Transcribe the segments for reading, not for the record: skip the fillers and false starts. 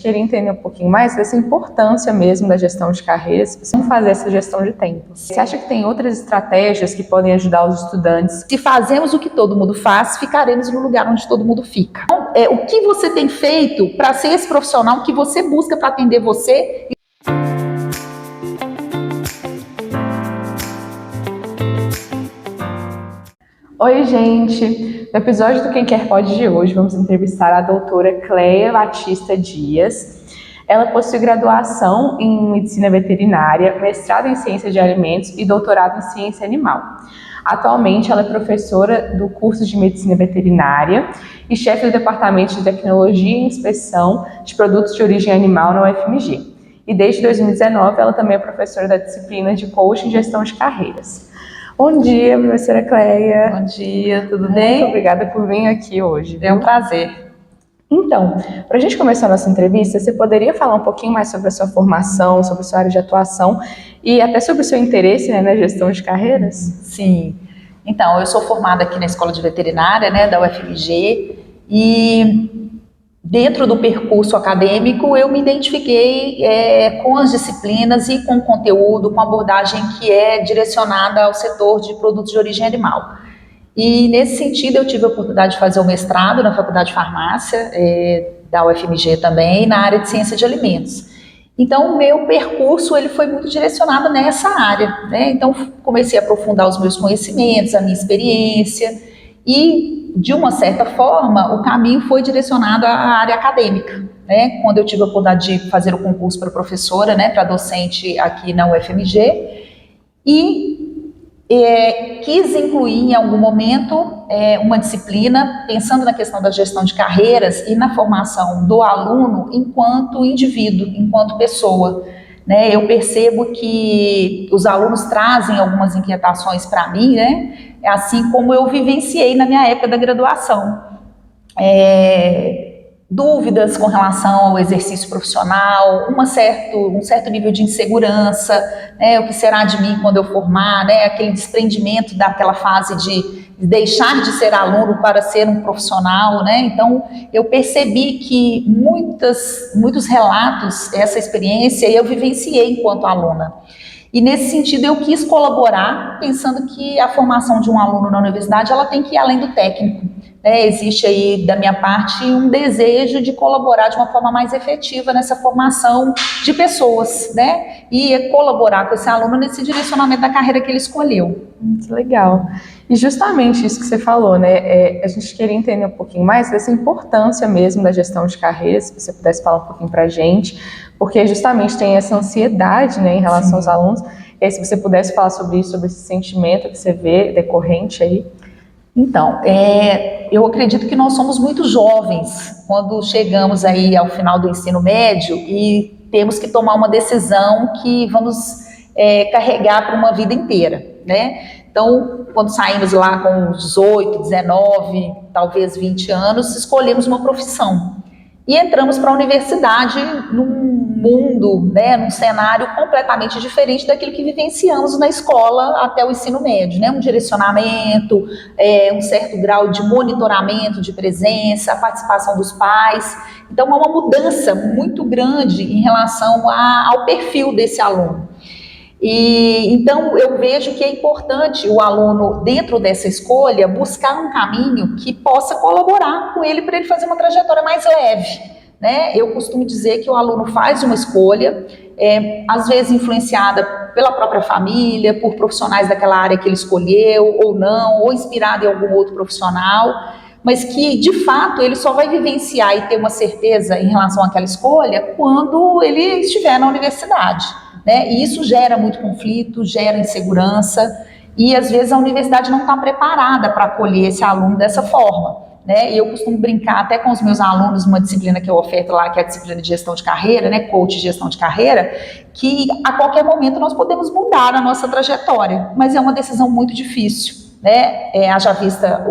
queria entender um pouquinho mais dessa importância mesmo da gestão de carreiras, como fazer essa gestão de tempo. Você acha que tem outras estratégias que podem ajudar os estudantes? Se fazemos o que todo mundo faz, ficaremos no lugar onde todo mundo fica. Então, o que você tem feito para ser esse profissional que você busca para atender você? Oi, gente! No episódio do Quem Quer Pode de hoje, vamos entrevistar a doutora Cleia Batista Dias. Ela possui graduação em Medicina Veterinária, mestrado em Ciência de Alimentos e doutorado em Ciência Animal. Atualmente, ela é professora do curso de Medicina Veterinária e chefe do Departamento de Tecnologia e Inspeção de Produtos de Origem Animal na UFMG. E desde 2019, ela também é professora da disciplina de Coaching e Gestão de Carreiras. Bom dia, professora Cleia. Bom dia, tudo bem? Muito obrigada por vir aqui hoje. É um prazer. Então, para a gente começar a nossa entrevista, você poderia falar um pouquinho mais sobre a sua formação, sobre a sua área de atuação e até sobre o seu interesse, né, na gestão de carreiras? Sim. Então, eu sou formada aqui na Escola de Veterinária, né, da UFMG, e dentro do percurso acadêmico eu me identifiquei com as disciplinas e com o conteúdo, com a abordagem que é direcionada ao setor de produtos de origem animal. E nesse sentido eu tive a oportunidade de fazer o mestrado na Faculdade de Farmácia da UFMG também, na área de Ciência de Alimentos. Então o meu percurso ele foi muito direcionado nessa área, né? Então comecei a aprofundar os meus conhecimentos, a minha experiência e, de uma certa forma, o caminho foi direcionado à área acadêmica, né? Quando eu tive a oportunidade de fazer o concurso para professora, né, para docente aqui na UFMG, e quis incluir em algum momento uma disciplina, pensando na questão da gestão de carreiras e na formação do aluno enquanto indivíduo, enquanto pessoa. Né? Eu percebo que os alunos trazem algumas inquietações para mim, né? Assim como eu vivenciei na minha época da graduação. Dúvidas com relação ao exercício profissional, um certo nível de insegurança, né, o que será de mim quando eu formar, né, aquele desprendimento daquela fase de deixar de ser aluno para ser um profissional, né? Então eu percebi que muitos relatos, essa experiência eu vivenciei enquanto aluna. E nesse sentido eu quis colaborar, pensando que a formação de um aluno na universidade ela tem que ir além do técnico. Existe aí da minha parte um desejo de colaborar de uma forma mais efetiva nessa formação de pessoas, né? E colaborar com esse aluno nesse direcionamento da carreira que ele escolheu. Muito legal. E justamente isso que você falou, né? A gente queria entender um pouquinho mais dessa importância mesmo da gestão de carreiras, se você pudesse falar um pouquinho para a gente, porque justamente tem essa ansiedade, né, em relação Sim. aos alunos. E aí, se você pudesse falar sobre isso, sobre esse sentimento que você vê decorrente aí. Então, eu acredito que nós somos muito jovens quando chegamos aí ao final do ensino médio e temos que tomar uma decisão que vamos carregar para uma vida inteira, né? Então, quando saímos lá com 18, 19, talvez 20 anos, escolhemos uma profissão. E entramos para a universidade num mundo, né, num cenário completamente diferente daquilo que vivenciamos na escola até o ensino médio, né? Um direcionamento, um certo grau de monitoramento de presença, a participação dos pais. Então, há uma mudança muito grande em relação ao perfil desse aluno. E então eu vejo que é importante o aluno, dentro dessa escolha, buscar um caminho que possa colaborar com ele para ele fazer uma trajetória mais leve, né? Eu costumo dizer que o aluno faz uma escolha, às vezes influenciada pela própria família, por profissionais daquela área que ele escolheu ou não, ou inspirado em algum outro profissional, mas que de fato ele só vai vivenciar e ter uma certeza em relação àquela escolha quando ele estiver na universidade. Né? E isso gera muito conflito, gera insegurança e às vezes a universidade não está preparada para acolher esse aluno dessa forma. Né? E eu costumo brincar até com os meus alunos, uma disciplina que eu oferto lá, que é a disciplina de gestão de carreira, né? Coach de gestão de carreira, que a qualquer momento nós podemos mudar a nossa trajetória, mas é uma decisão muito difícil. Né? Haja vista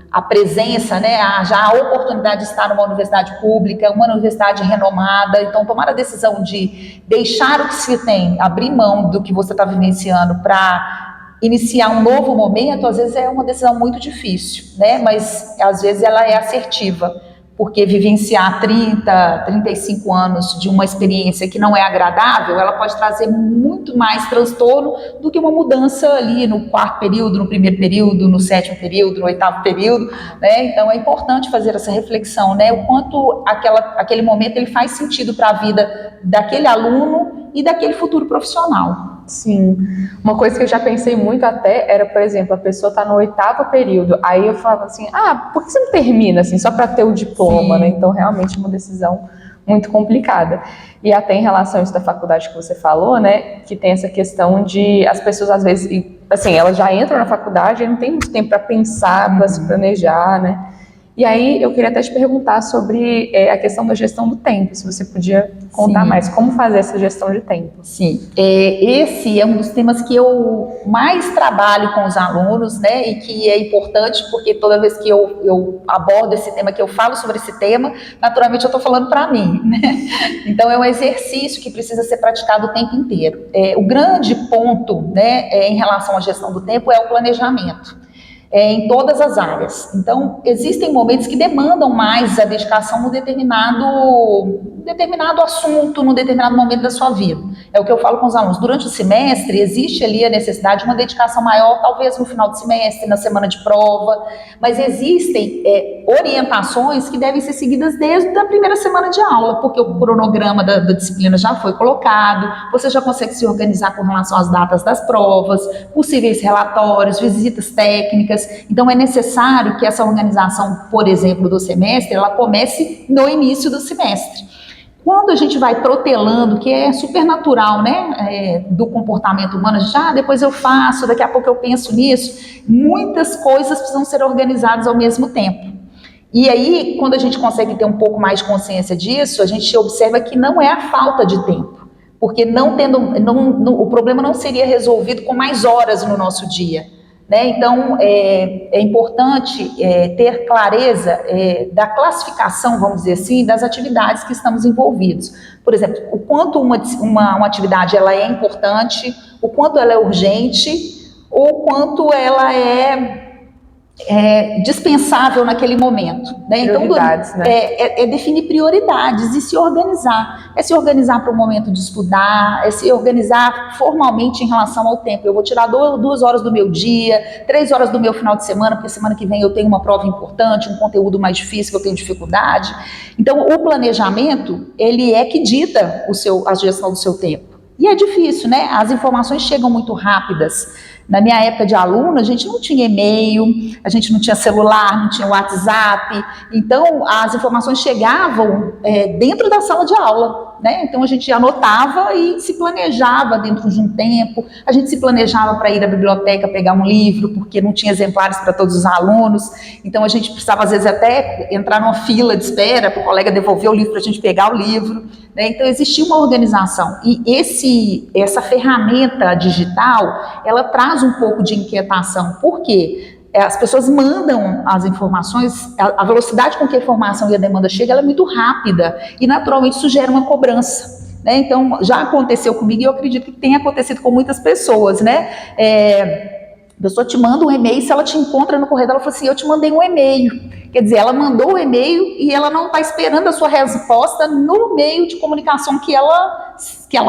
a presença, né? Já a oportunidade de estar numa universidade pública, uma universidade renomada, então tomar a decisão de deixar o que se tem, abrir mão do que você está vivenciando para iniciar um novo momento, às vezes é uma decisão muito difícil, né? Mas às vezes ela é assertiva, porque vivenciar 30, 35 anos de uma experiência que não é agradável, ela pode trazer muito mais transtorno do que uma mudança ali no quarto período, no primeiro período, no sétimo período, no oitavo período, né? Então é importante fazer essa reflexão, né? O quanto aquele momento ele faz sentido para a vida daquele aluno e daquele futuro profissional. Sim, uma coisa que eu já pensei muito até era, por exemplo, a pessoa está no oitavo período, aí eu falava assim, por que você não termina assim, só para ter o diploma, né? Então realmente é uma decisão muito complicada. E até em relação a isso da faculdade que você falou, né, que tem essa questão de as pessoas às vezes, assim, elas já entram na faculdade e não tem muito tempo para pensar, para se planejar, né? E aí eu queria até te perguntar sobre a questão da gestão do tempo, se você podia contar mais, como fazer essa gestão de tempo. Sim, esse é um dos temas que eu mais trabalho com os alunos, né, e que é importante porque toda vez que eu abordo esse tema, que eu falo sobre esse tema, naturalmente eu estou falando para mim, né? Então é um exercício que precisa ser praticado o tempo inteiro. O grande ponto, né, em relação à gestão do tempo é o planejamento. Em todas as áreas. Então, existem momentos que demandam mais a dedicação num determinado assunto, num determinado momento da sua vida. É o que eu falo com os alunos. Durante o semestre, existe ali a necessidade de uma dedicação maior, talvez no final do semestre, na semana de prova, mas existem orientações que devem ser seguidas desde a primeira semana de aula, porque o cronograma da disciplina já foi colocado, você já consegue se organizar com relação às datas das provas, possíveis relatórios, visitas técnicas. Então é necessário que essa organização, por exemplo, do semestre, ela comece no início do semestre. Quando a gente vai protelando, que é super natural, né, do comportamento humano, a gente, depois eu faço, daqui a pouco eu penso nisso, muitas coisas precisam ser organizadas ao mesmo tempo. E aí, quando a gente consegue ter um pouco mais de consciência disso, a gente observa que não é a falta de tempo, porque o problema não seria resolvido com mais horas no nosso dia. Né? Então, é importante ter clareza da classificação, vamos dizer assim, das atividades que estamos envolvidos. Por exemplo, o quanto uma atividade ela é importante, o quanto ela é urgente, ou o quanto ela é dispensável naquele momento. Né? Prioridades, então, né? Definir prioridades e se organizar. É se organizar para o momento de estudar, é se organizar formalmente em relação ao tempo. Eu vou tirar 2 horas do meu dia, 3 horas do meu final de semana, porque semana que vem eu tenho uma prova importante, um conteúdo mais difícil que eu tenho dificuldade. Então, o planejamento, ele é que dita a gestão do seu tempo. E é difícil, né? As informações chegam muito rápidas. Na minha época de aluno, a gente não tinha e-mail, a gente não tinha celular, não tinha WhatsApp. Então, as informações chegavam dentro da sala de aula, né? Então, a gente anotava e se planejava dentro de um tempo. A gente se planejava para ir à biblioteca pegar um livro, porque não tinha exemplares para todos os alunos. Então, a gente precisava, às vezes, até entrar numa fila de espera para o colega devolver o livro para a gente pegar o livro. Né? Então, existia uma organização. E essa ferramenta digital, ela traz um pouco de inquietação. Por quê? As pessoas mandam as informações, a velocidade com que a informação e a demanda chegam, ela é muito rápida e naturalmente isso gera uma cobrança. Né? Então, já aconteceu comigo e eu acredito que tenha acontecido com muitas pessoas. Né? A pessoa te manda um e-mail, se ela te encontra no corredor, ela fala assim, eu te mandei um e-mail. Quer dizer, ela mandou o e-mail e ela não está esperando a sua resposta no meio de comunicação que ela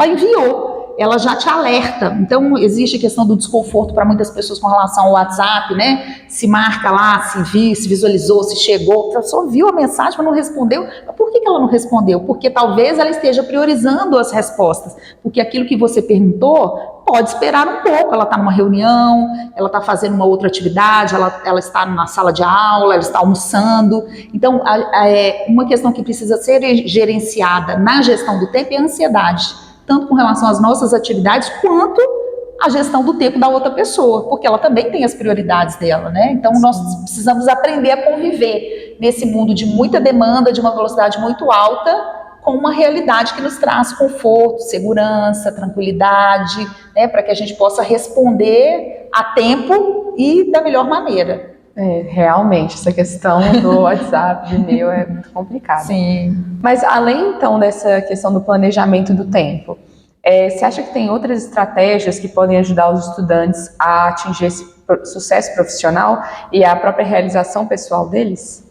enviou. Ela já te alerta. Então, existe a questão do desconforto para muitas pessoas com relação ao WhatsApp, né? Se marca lá, se viu, se visualizou, se chegou. A pessoa viu a mensagem, mas não respondeu. Mas por que ela não respondeu? Porque talvez ela esteja priorizando as respostas. Porque aquilo que você perguntou pode esperar um pouco. Ela está numa reunião, ela está fazendo uma outra atividade, ela está na sala de aula, ela está almoçando. Então, uma questão que precisa ser gerenciada na gestão do tempo é a ansiedade. Tanto com relação às nossas atividades, quanto a gestão do tempo da outra pessoa, porque ela também tem as prioridades dela, né? Então, nós precisamos aprender a conviver nesse mundo de muita demanda, de uma velocidade muito alta, com uma realidade que nos traz conforto, segurança, tranquilidade, né? Para que a gente possa responder a tempo e da melhor maneira. Realmente, essa questão do WhatsApp, do e-mail é muito complicada. Sim. Mas além, então, dessa questão do planejamento do tempo, você acha que tem outras estratégias que podem ajudar os estudantes a atingir esse sucesso profissional e a própria realização pessoal deles?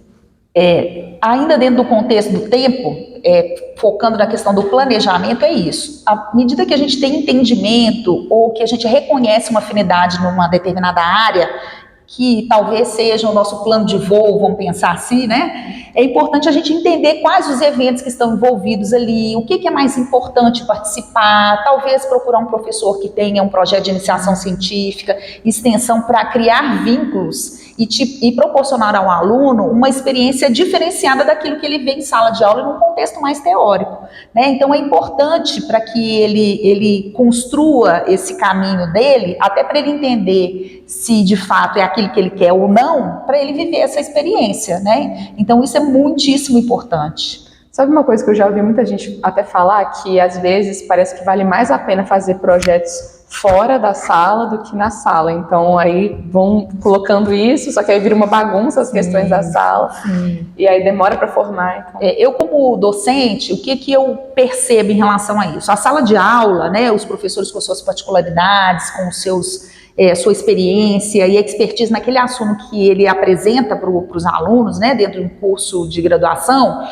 Ainda dentro do contexto do tempo, focando na questão do planejamento, é isso. À medida que a gente tem entendimento ou que a gente reconhece uma afinidade numa determinada área, que talvez seja o nosso plano de voo, vamos pensar assim, né? É importante a gente entender quais os eventos que estão envolvidos ali, o que é mais importante participar, talvez procurar um professor que tenha um projeto de iniciação científica, extensão, para criar vínculos e proporcionar ao aluno uma experiência diferenciada daquilo que ele vê em sala de aula num contexto mais teórico, né? Então é importante para que ele construa esse caminho dele, até para ele entender se de fato é aquilo que ele quer ou não, para ele viver essa experiência, né? Então isso é muitíssimo importante. Sabe uma coisa que eu já ouvi muita gente até falar, que às vezes parece que vale mais a pena fazer projetos fora da sala do que na sala. Então aí vão colocando isso, só que aí vira uma bagunça as questões da sala. E aí demora para formar. Então. Eu como docente, o que eu percebo em relação a isso? A sala de aula, né, os professores com suas particularidades, com os seus sua experiência e expertise naquele assunto que ele apresenta para os alunos, né, dentro de um curso de graduação,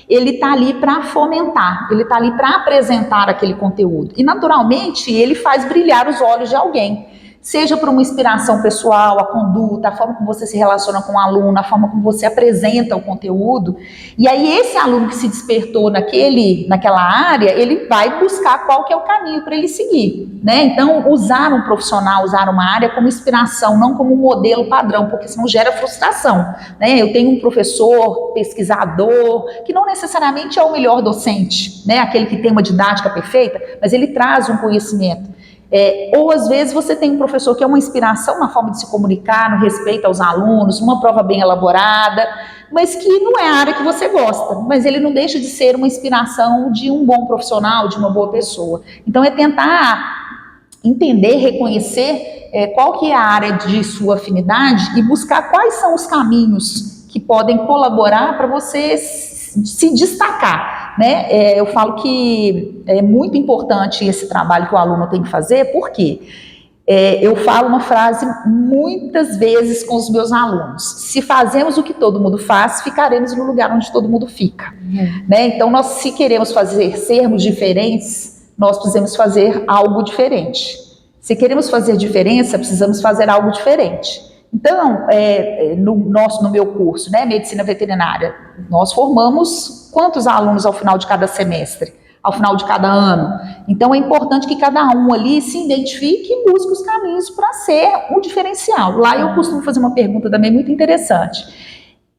ele está ali para fomentar, ele está ali para apresentar aquele conteúdo. E, naturalmente, ele faz brilhar os olhos de alguém. Seja por uma inspiração pessoal, a conduta, a forma como você se relaciona com o aluno, a forma como você apresenta o conteúdo. E aí esse aluno que se despertou naquela área, ele vai buscar qual que é o caminho para ele seguir, né? Então, usar um profissional, usar uma área como inspiração, não como um modelo padrão, porque senão gera frustração, né? Eu tenho um professor, pesquisador, que não necessariamente é o melhor docente, né? Aquele que tem uma didática perfeita, mas ele traz um conhecimento. Ou às vezes você tem um professor que é uma inspiração na forma de se comunicar, no respeito aos alunos, uma prova bem elaborada, mas que não é a área que você gosta, mas ele não deixa de ser uma inspiração de um bom profissional, de uma boa pessoa. Então é tentar entender, reconhecer qual que é a área de sua afinidade e buscar quais são os caminhos que podem colaborar para você se destacar, né? Eu falo que é muito importante esse trabalho que o aluno tem que fazer, porque eu falo uma frase muitas vezes com os meus alunos: se fazemos o que todo mundo faz, ficaremos no lugar onde todo mundo fica, né? Então, nós, se queremos sermos diferentes, nós precisamos fazer algo diferente. Se queremos fazer diferença, precisamos fazer algo diferente. Então, no meu curso, né, Medicina Veterinária, nós formamos quantos alunos ao final de cada semestre, ao final de cada ano? Então, é importante que cada um ali se identifique e busque os caminhos para ser um diferencial. Lá eu costumo fazer uma pergunta também muito interessante.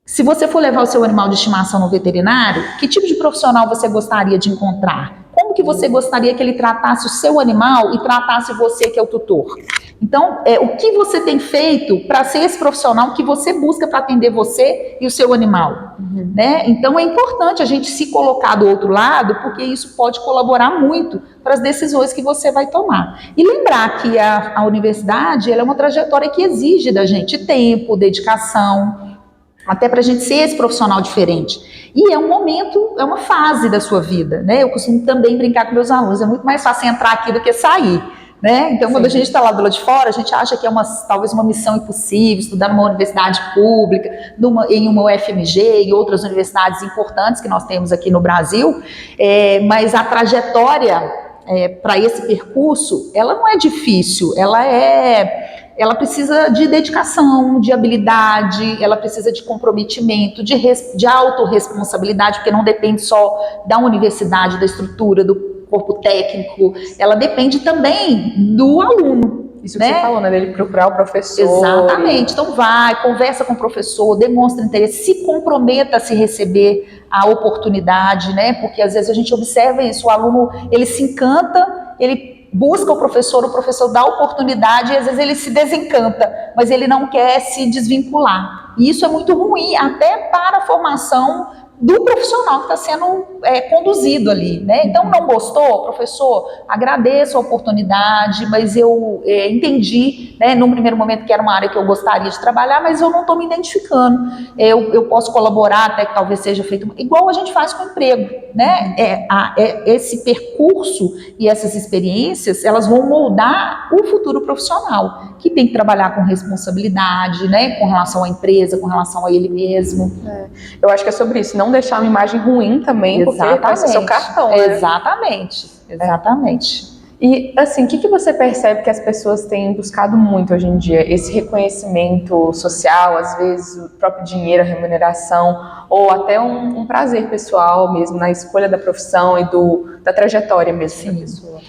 Se você for levar o seu animal de estimação no veterinário, que tipo de profissional você gostaria de encontrar? Como que você gostaria que ele tratasse o seu animal e tratasse você, que é o tutor? Então, o que você tem feito para ser esse profissional que você busca para atender você e o seu animal? Né? Então, é importante a gente se colocar do outro lado, porque isso pode colaborar muito para as decisões que você vai tomar. E lembrar que a universidade ela é uma trajetória que exige da gente tempo, dedicação, até para a gente ser esse profissional diferente. E é um momento, é uma fase da sua vida, né? Eu costumo também brincar com meus alunos, é muito mais fácil entrar aqui do que sair, né? Então, quando a gente está lá do lado de fora, a gente acha que é talvez uma missão impossível, estudar numa universidade pública, em uma UFMG e outras universidades importantes que nós temos aqui no Brasil, mas a trajetória para esse percurso, ela não é difícil, ela precisa de dedicação, de habilidade, ela precisa de comprometimento, de autorresponsabilidade, porque não depende só da universidade, da estrutura, do corpo técnico, ela depende também do aluno. Isso que você falou, né? Dele procurar o professor. Exatamente. Então conversa com o professor, demonstra interesse, se comprometa a se receber a oportunidade, né? Porque às vezes a gente observa isso, o aluno, ele se encanta, ele busca o professor dá a oportunidade e às vezes ele se desencanta, mas ele não quer se desvincular. E isso é muito ruim, até para a formação do profissional que está sendo conduzido ali, né? Então, não gostou, professor? Agradeço a oportunidade, mas eu entendi, né, num primeiro momento que era uma área que eu gostaria de trabalhar, mas eu não estou me identificando. Eu posso colaborar até que talvez seja feito igual a gente faz com o emprego, né? Esse percurso e essas experiências, elas vão moldar o futuro profissional, que tem que trabalhar com responsabilidade, né, com relação à empresa, com relação a ele mesmo. Eu acho que é sobre isso, não deixar uma imagem ruim também, porque vai ser seu cartão, né? Exatamente. E, assim, o que você percebe que as pessoas têm buscado muito hoje em dia? Esse reconhecimento social, às vezes o próprio dinheiro, a remuneração, ou até um prazer pessoal mesmo na escolha da profissão e da trajetória mesmo da pessoa.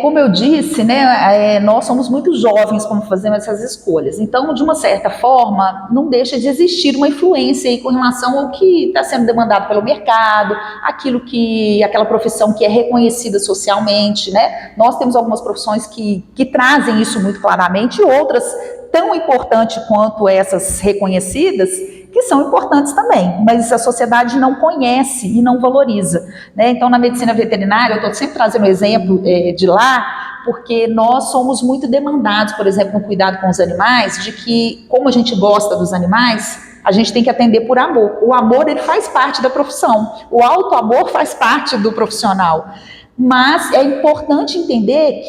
Como eu disse, né, nós somos muito jovens quando fazemos essas escolhas. Então, de uma certa forma, não deixa de existir uma influência aí com relação ao que está sendo demandado pelo mercado, aquela profissão que é reconhecida socialmente, né? Nós temos algumas profissões que trazem isso muito claramente, e outras tão importantes quanto essas reconhecidas, que são importantes também, mas a sociedade não conhece e não valoriza, né? Então, na medicina veterinária, eu estou sempre trazendo um exemplo de lá, porque nós somos muito demandados, por exemplo, no cuidado com os animais, de que, como a gente gosta dos animais, a gente tem que atender por amor. O amor, ele faz parte da profissão, o auto-amor faz parte do profissional. Mas é importante entender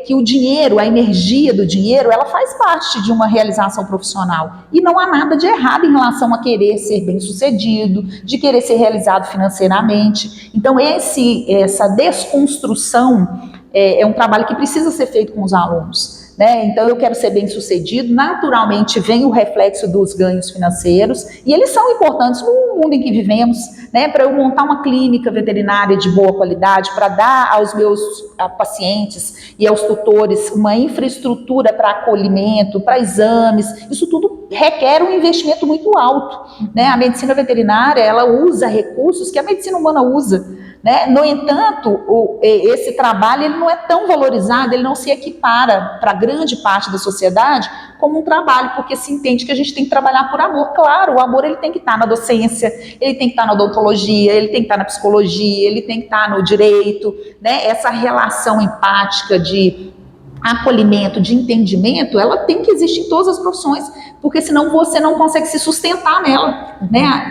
que o dinheiro, a energia do dinheiro, ela faz parte de uma realização profissional. E não há nada de errado em relação a querer ser bem-sucedido, de querer ser realizado financeiramente. Então, essa desconstrução é um trabalho que precisa ser feito com os alunos. Né? Então, eu quero ser bem-sucedido, naturalmente vem o reflexo dos ganhos financeiros, e eles são importantes no mundo em que vivemos, né? Para eu montar uma clínica veterinária de boa qualidade, para dar aos meus pacientes e aos tutores uma infraestrutura para acolhimento, para exames, isso tudo requer um investimento muito alto, né? A medicina veterinária, ela usa recursos que a medicina humana usa, né? No entanto, esse trabalho ele não é tão valorizado, ele não se equipara para grande parte da sociedade como um trabalho, porque se entende que a gente tem que trabalhar por amor. Claro, o amor ele tem que estar na docência, ele tem que estar na odontologia, ele tem que estar na psicologia, ele tem que estar no direito, né? Essa relação empática de acolhimento, de entendimento, ela tem que existir em todas as profissões, porque senão você não consegue se sustentar nela, né?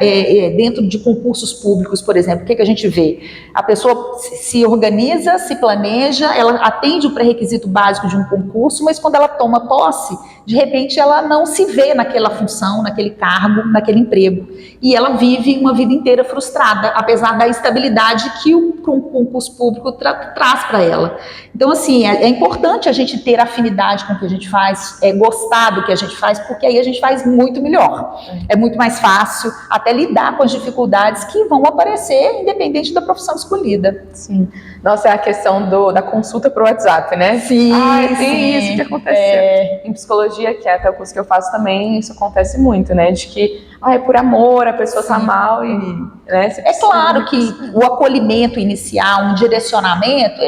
Dentro de concursos públicos, por exemplo, o que a gente vê? A pessoa se organiza, se planeja, ela atende o pré-requisito básico de um concurso, mas quando ela toma posse, de repente ela não se vê naquela função, naquele cargo, naquele emprego, e ela vive uma vida inteira frustrada, apesar da estabilidade que o concurso público traz para ela. Então, assim, é importante a gente ter afinidade com o que a gente faz, gostar do que a gente faz, porque aí a gente faz muito melhor. É muito mais fácil até lidar com as dificuldades que vão aparecer, independente da profissão escolhida. Sim. Nossa, é a questão da consulta por WhatsApp, né? Sim, tem isso que aconteceu. Em psicologia, que é até o curso que eu faço também, isso acontece muito, né? De que é por amor, a pessoa tá mal e... Né, é claro que o acolhimento inicial, um direcionamento,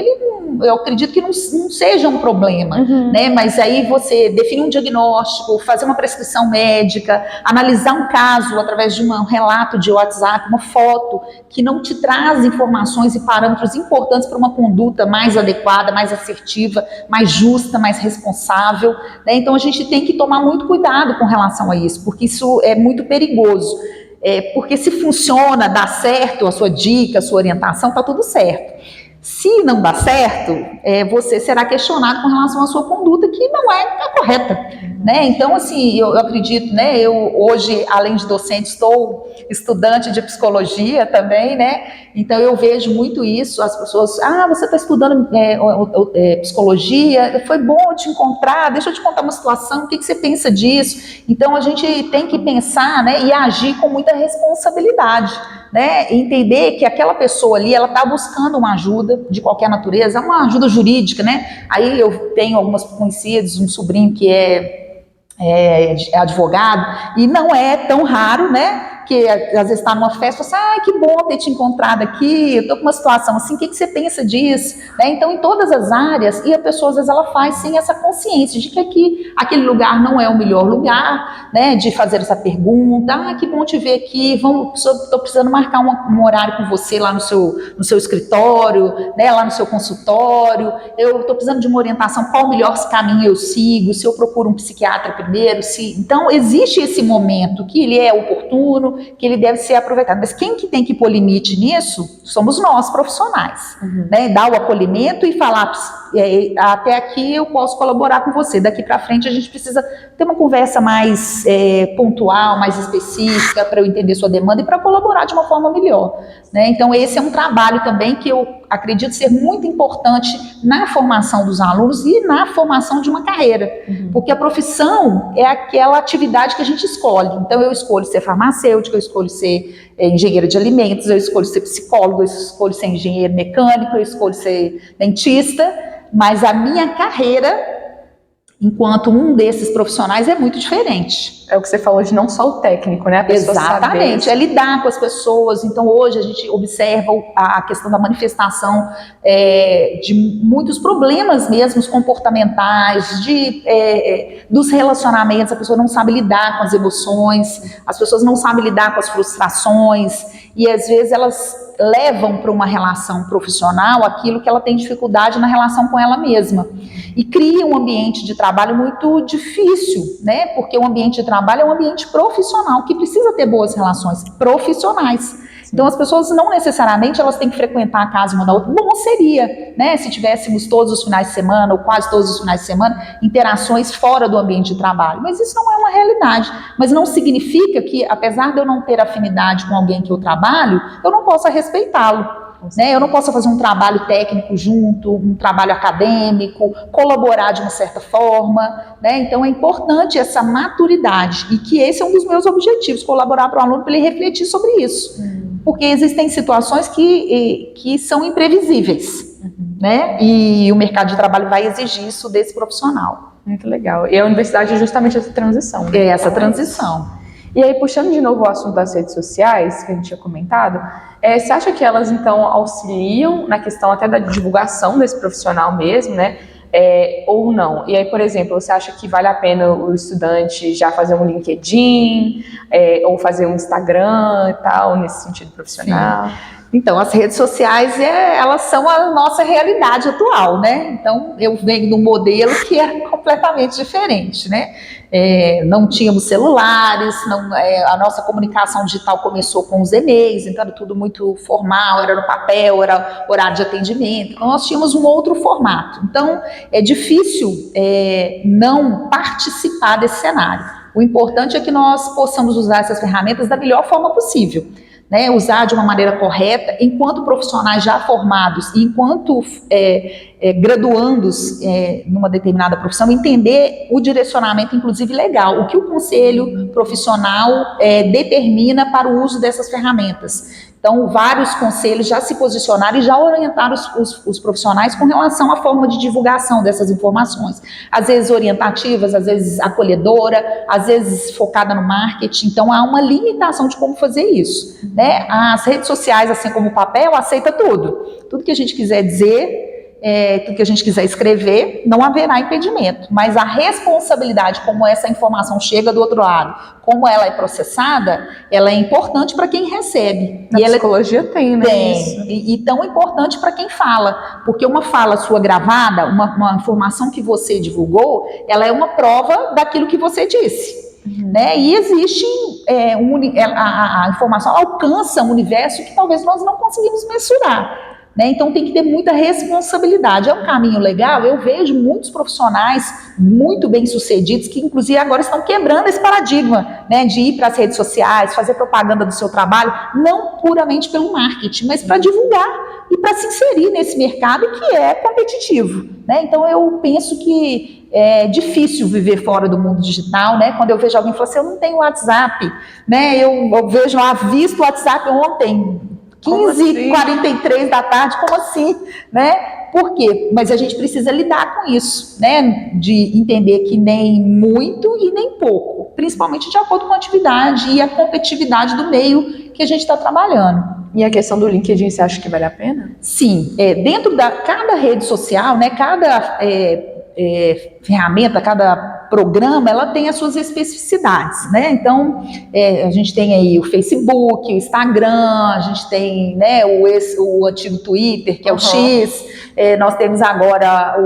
eu acredito que não seja um problema, né? Mas aí você definir um diagnóstico, fazer uma prescrição médica, analisar um caso através de um relato de WhatsApp, uma foto que não te traz informações e parâmetros importantes para uma conduta mais adequada, mais assertiva, mais justa, mais responsável, né? Então a gente tem que tomar muito cuidado com relação a isso, porque isso é muito perigoso. Porque se funciona, dá certo a sua dica, a sua orientação, está tudo certo. Se não dá certo, você será questionado com relação à sua conduta, que não é a correta, né? Então, assim, eu acredito, né? Eu hoje, além de docente, estou estudante de psicologia também, né? Então, eu vejo muito isso, as pessoas, você está estudando psicologia, foi bom te encontrar, deixa eu te contar uma situação, o que você pensa disso? Então, a gente tem que pensar, né, e agir com muita responsabilidade, né? Entender que aquela pessoa ali, ela está buscando uma ajuda de qualquer natureza, uma ajuda jurídica, né? Aí eu tenho algumas conhecidas, um sobrinho que é advogado, e não é tão raro, né? Que às vezes está numa festa, você, que bom ter te encontrado aqui, eu estou com uma situação assim, o que você pensa disso? Né? Então, em todas as áreas, e a pessoa às vezes ela faz sem essa consciência de que aquele lugar não é o melhor lugar, né? De fazer essa pergunta, que bom te ver aqui, estou precisando marcar um horário com você lá no seu escritório, né? Lá no seu consultório, eu estou precisando de uma orientação, qual o melhor caminho eu sigo, se eu procuro um psiquiatra primeiro, então existe esse momento que ele é oportuno, que ele deve ser aproveitado, mas quem que tem que pôr limite nisso somos nós, profissionais, né? Dar o acolhimento e falar, até aqui eu posso colaborar com você, daqui para frente a gente precisa ter uma conversa mais pontual, mais específica, para eu entender sua demanda e para colaborar de uma forma melhor, né? Então esse é um trabalho também que eu acredito ser muito importante na formação dos alunos e na formação de uma carreira, porque a profissão é aquela atividade que a gente escolhe. Então eu escolho ser farmacêutica, eu escolho ser engenheira de alimentos, eu escolho ser psicólogo, eu escolho ser engenheiro mecânico, eu escolho ser dentista, mas a minha carreira, enquanto um desses profissionais, é muito diferente. É o que você falou de não só o técnico, né? A pessoa exatamente, saber. É lidar com as pessoas. Então hoje a gente observa a questão da manifestação de muitos problemas mesmo comportamentais, dos relacionamentos. A pessoa não sabe lidar com as emoções, as pessoas não sabem lidar com as frustrações, e às vezes elas levam para uma relação profissional aquilo que ela tem dificuldade na relação com ela mesma, e cria um ambiente de trabalho muito difícil, né? Porque o ambiente de trabalho é um ambiente profissional que precisa ter boas relações profissionais. Então as pessoas não necessariamente elas têm que frequentar a casa uma da outra. Bom seria, né, se tivéssemos todos os finais de semana ou quase todos os finais de semana interações fora do ambiente de trabalho, mas isso não é uma realidade. Mas não significa que, apesar de eu não ter afinidade com alguém que eu trabalho, eu não possa respeitá-lo. Né? Eu não posso fazer um trabalho técnico junto, um trabalho acadêmico, colaborar de uma certa forma, né? Então é importante essa maturidade, e que esse é um dos meus objetivos, colaborar para o aluno para ele refletir sobre isso, porque existem situações que são imprevisíveis, né? E o mercado de trabalho vai exigir isso desse profissional. Muito legal. E a universidade é justamente essa transição, né? É essa transição. E aí, puxando de novo o assunto das redes sociais, que a gente tinha comentado, você acha que elas, então, auxiliam na questão até da divulgação desse profissional mesmo, né? Ou não? E aí, por exemplo, você acha que vale a pena o estudante já fazer um LinkedIn, ou fazer um Instagram e tal, nesse sentido profissional? Sim. Então, as redes sociais, elas são a nossa realidade atual, né? Então, eu venho de um modelo que é completamente diferente, né? Não tínhamos celulares, a nossa comunicação digital começou com os e-mails, então era tudo muito formal, era no papel, era horário de atendimento, então nós tínhamos um outro formato. Então, é difícil não participar desse cenário. O importante é que nós possamos usar essas ferramentas da melhor forma possível. Né, usar de uma maneira correta, enquanto profissionais já formados, enquanto graduandos numa determinada profissão, entender o direcionamento, inclusive legal, o que o conselho profissional determina para o uso dessas ferramentas. Então, vários conselhos já se posicionaram e já orientaram os profissionais com relação à forma de divulgação dessas informações. Às vezes orientativas, às vezes acolhedora, às vezes focada no marketing. Então, há uma limitação de como fazer isso, né? As redes sociais, assim como o papel, aceita tudo. Tudo que a gente quiser dizer, tudo que a gente quiser escrever, não haverá impedimento. Mas a responsabilidade, como essa informação chega do outro lado, como ela é processada, ela é importante para quem recebe. Na psicologia tem, né? Tem. E tão importante para quem fala. Porque uma fala sua gravada, uma informação que você divulgou, ela é uma prova daquilo que você disse. Né? E existe a informação alcança um universo que talvez nós não conseguimos mensurar. Né? Então tem que ter muita responsabilidade. É um caminho legal. Eu vejo muitos profissionais muito bem sucedidos que inclusive agora estão quebrando esse paradigma, né, de ir para as redes sociais, fazer propaganda do seu trabalho, não puramente pelo marketing, mas para divulgar e para se inserir nesse mercado que é competitivo, né? Então eu penso que é difícil viver fora do mundo digital, né? Quando eu vejo alguém falar assim, eu não tenho WhatsApp, né? Eu vejo lá, visto o WhatsApp ontem, 15h43 da tarde, como assim, né? Por quê? Mas a gente precisa lidar com isso, né? De entender que nem muito e nem pouco, principalmente de acordo com a atividade e a competitividade do meio que a gente está trabalhando. E a questão do LinkedIn, você acha que vale a pena? Sim, dentro da cada rede social, né? Cada ferramenta, cada programa, ela tem as suas especificidades, né? Então, a gente tem aí o Facebook, o Instagram, a gente tem, né, o antigo Twitter, que é o X, nós temos agora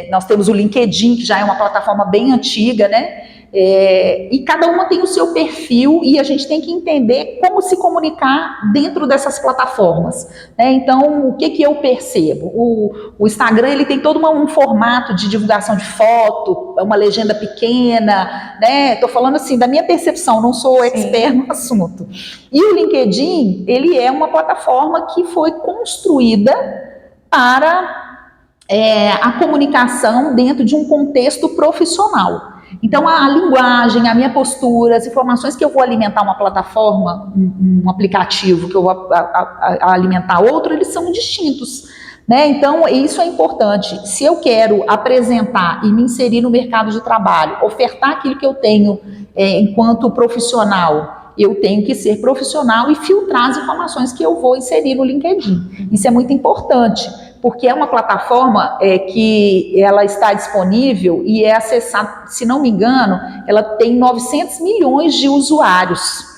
nós temos o LinkedIn, que já é uma plataforma bem antiga, né? E cada uma tem o seu perfil e a gente tem que entender como se comunicar dentro dessas plataformas, né? Então, o que eu percebo? O Instagram, ele tem todo um formato de divulgação de foto, uma legenda pequena, né? Estou falando assim da minha percepção, não sou expert no assunto. E o LinkedIn, ele é uma plataforma que foi construída para a comunicação dentro de um contexto profissional. Então, a linguagem, a minha postura, as informações que eu vou alimentar uma plataforma, um aplicativo que eu vou alimentar outro, eles são distintos, né? Então, isso é importante. Se eu quero apresentar e me inserir no mercado de trabalho, ofertar aquilo que eu tenho enquanto profissional, eu tenho que ser profissional e filtrar as informações que eu vou inserir no LinkedIn. Isso é muito importante, porque é uma plataforma que ela está disponível e é acessada, se não me engano, ela tem 900 milhões de usuários.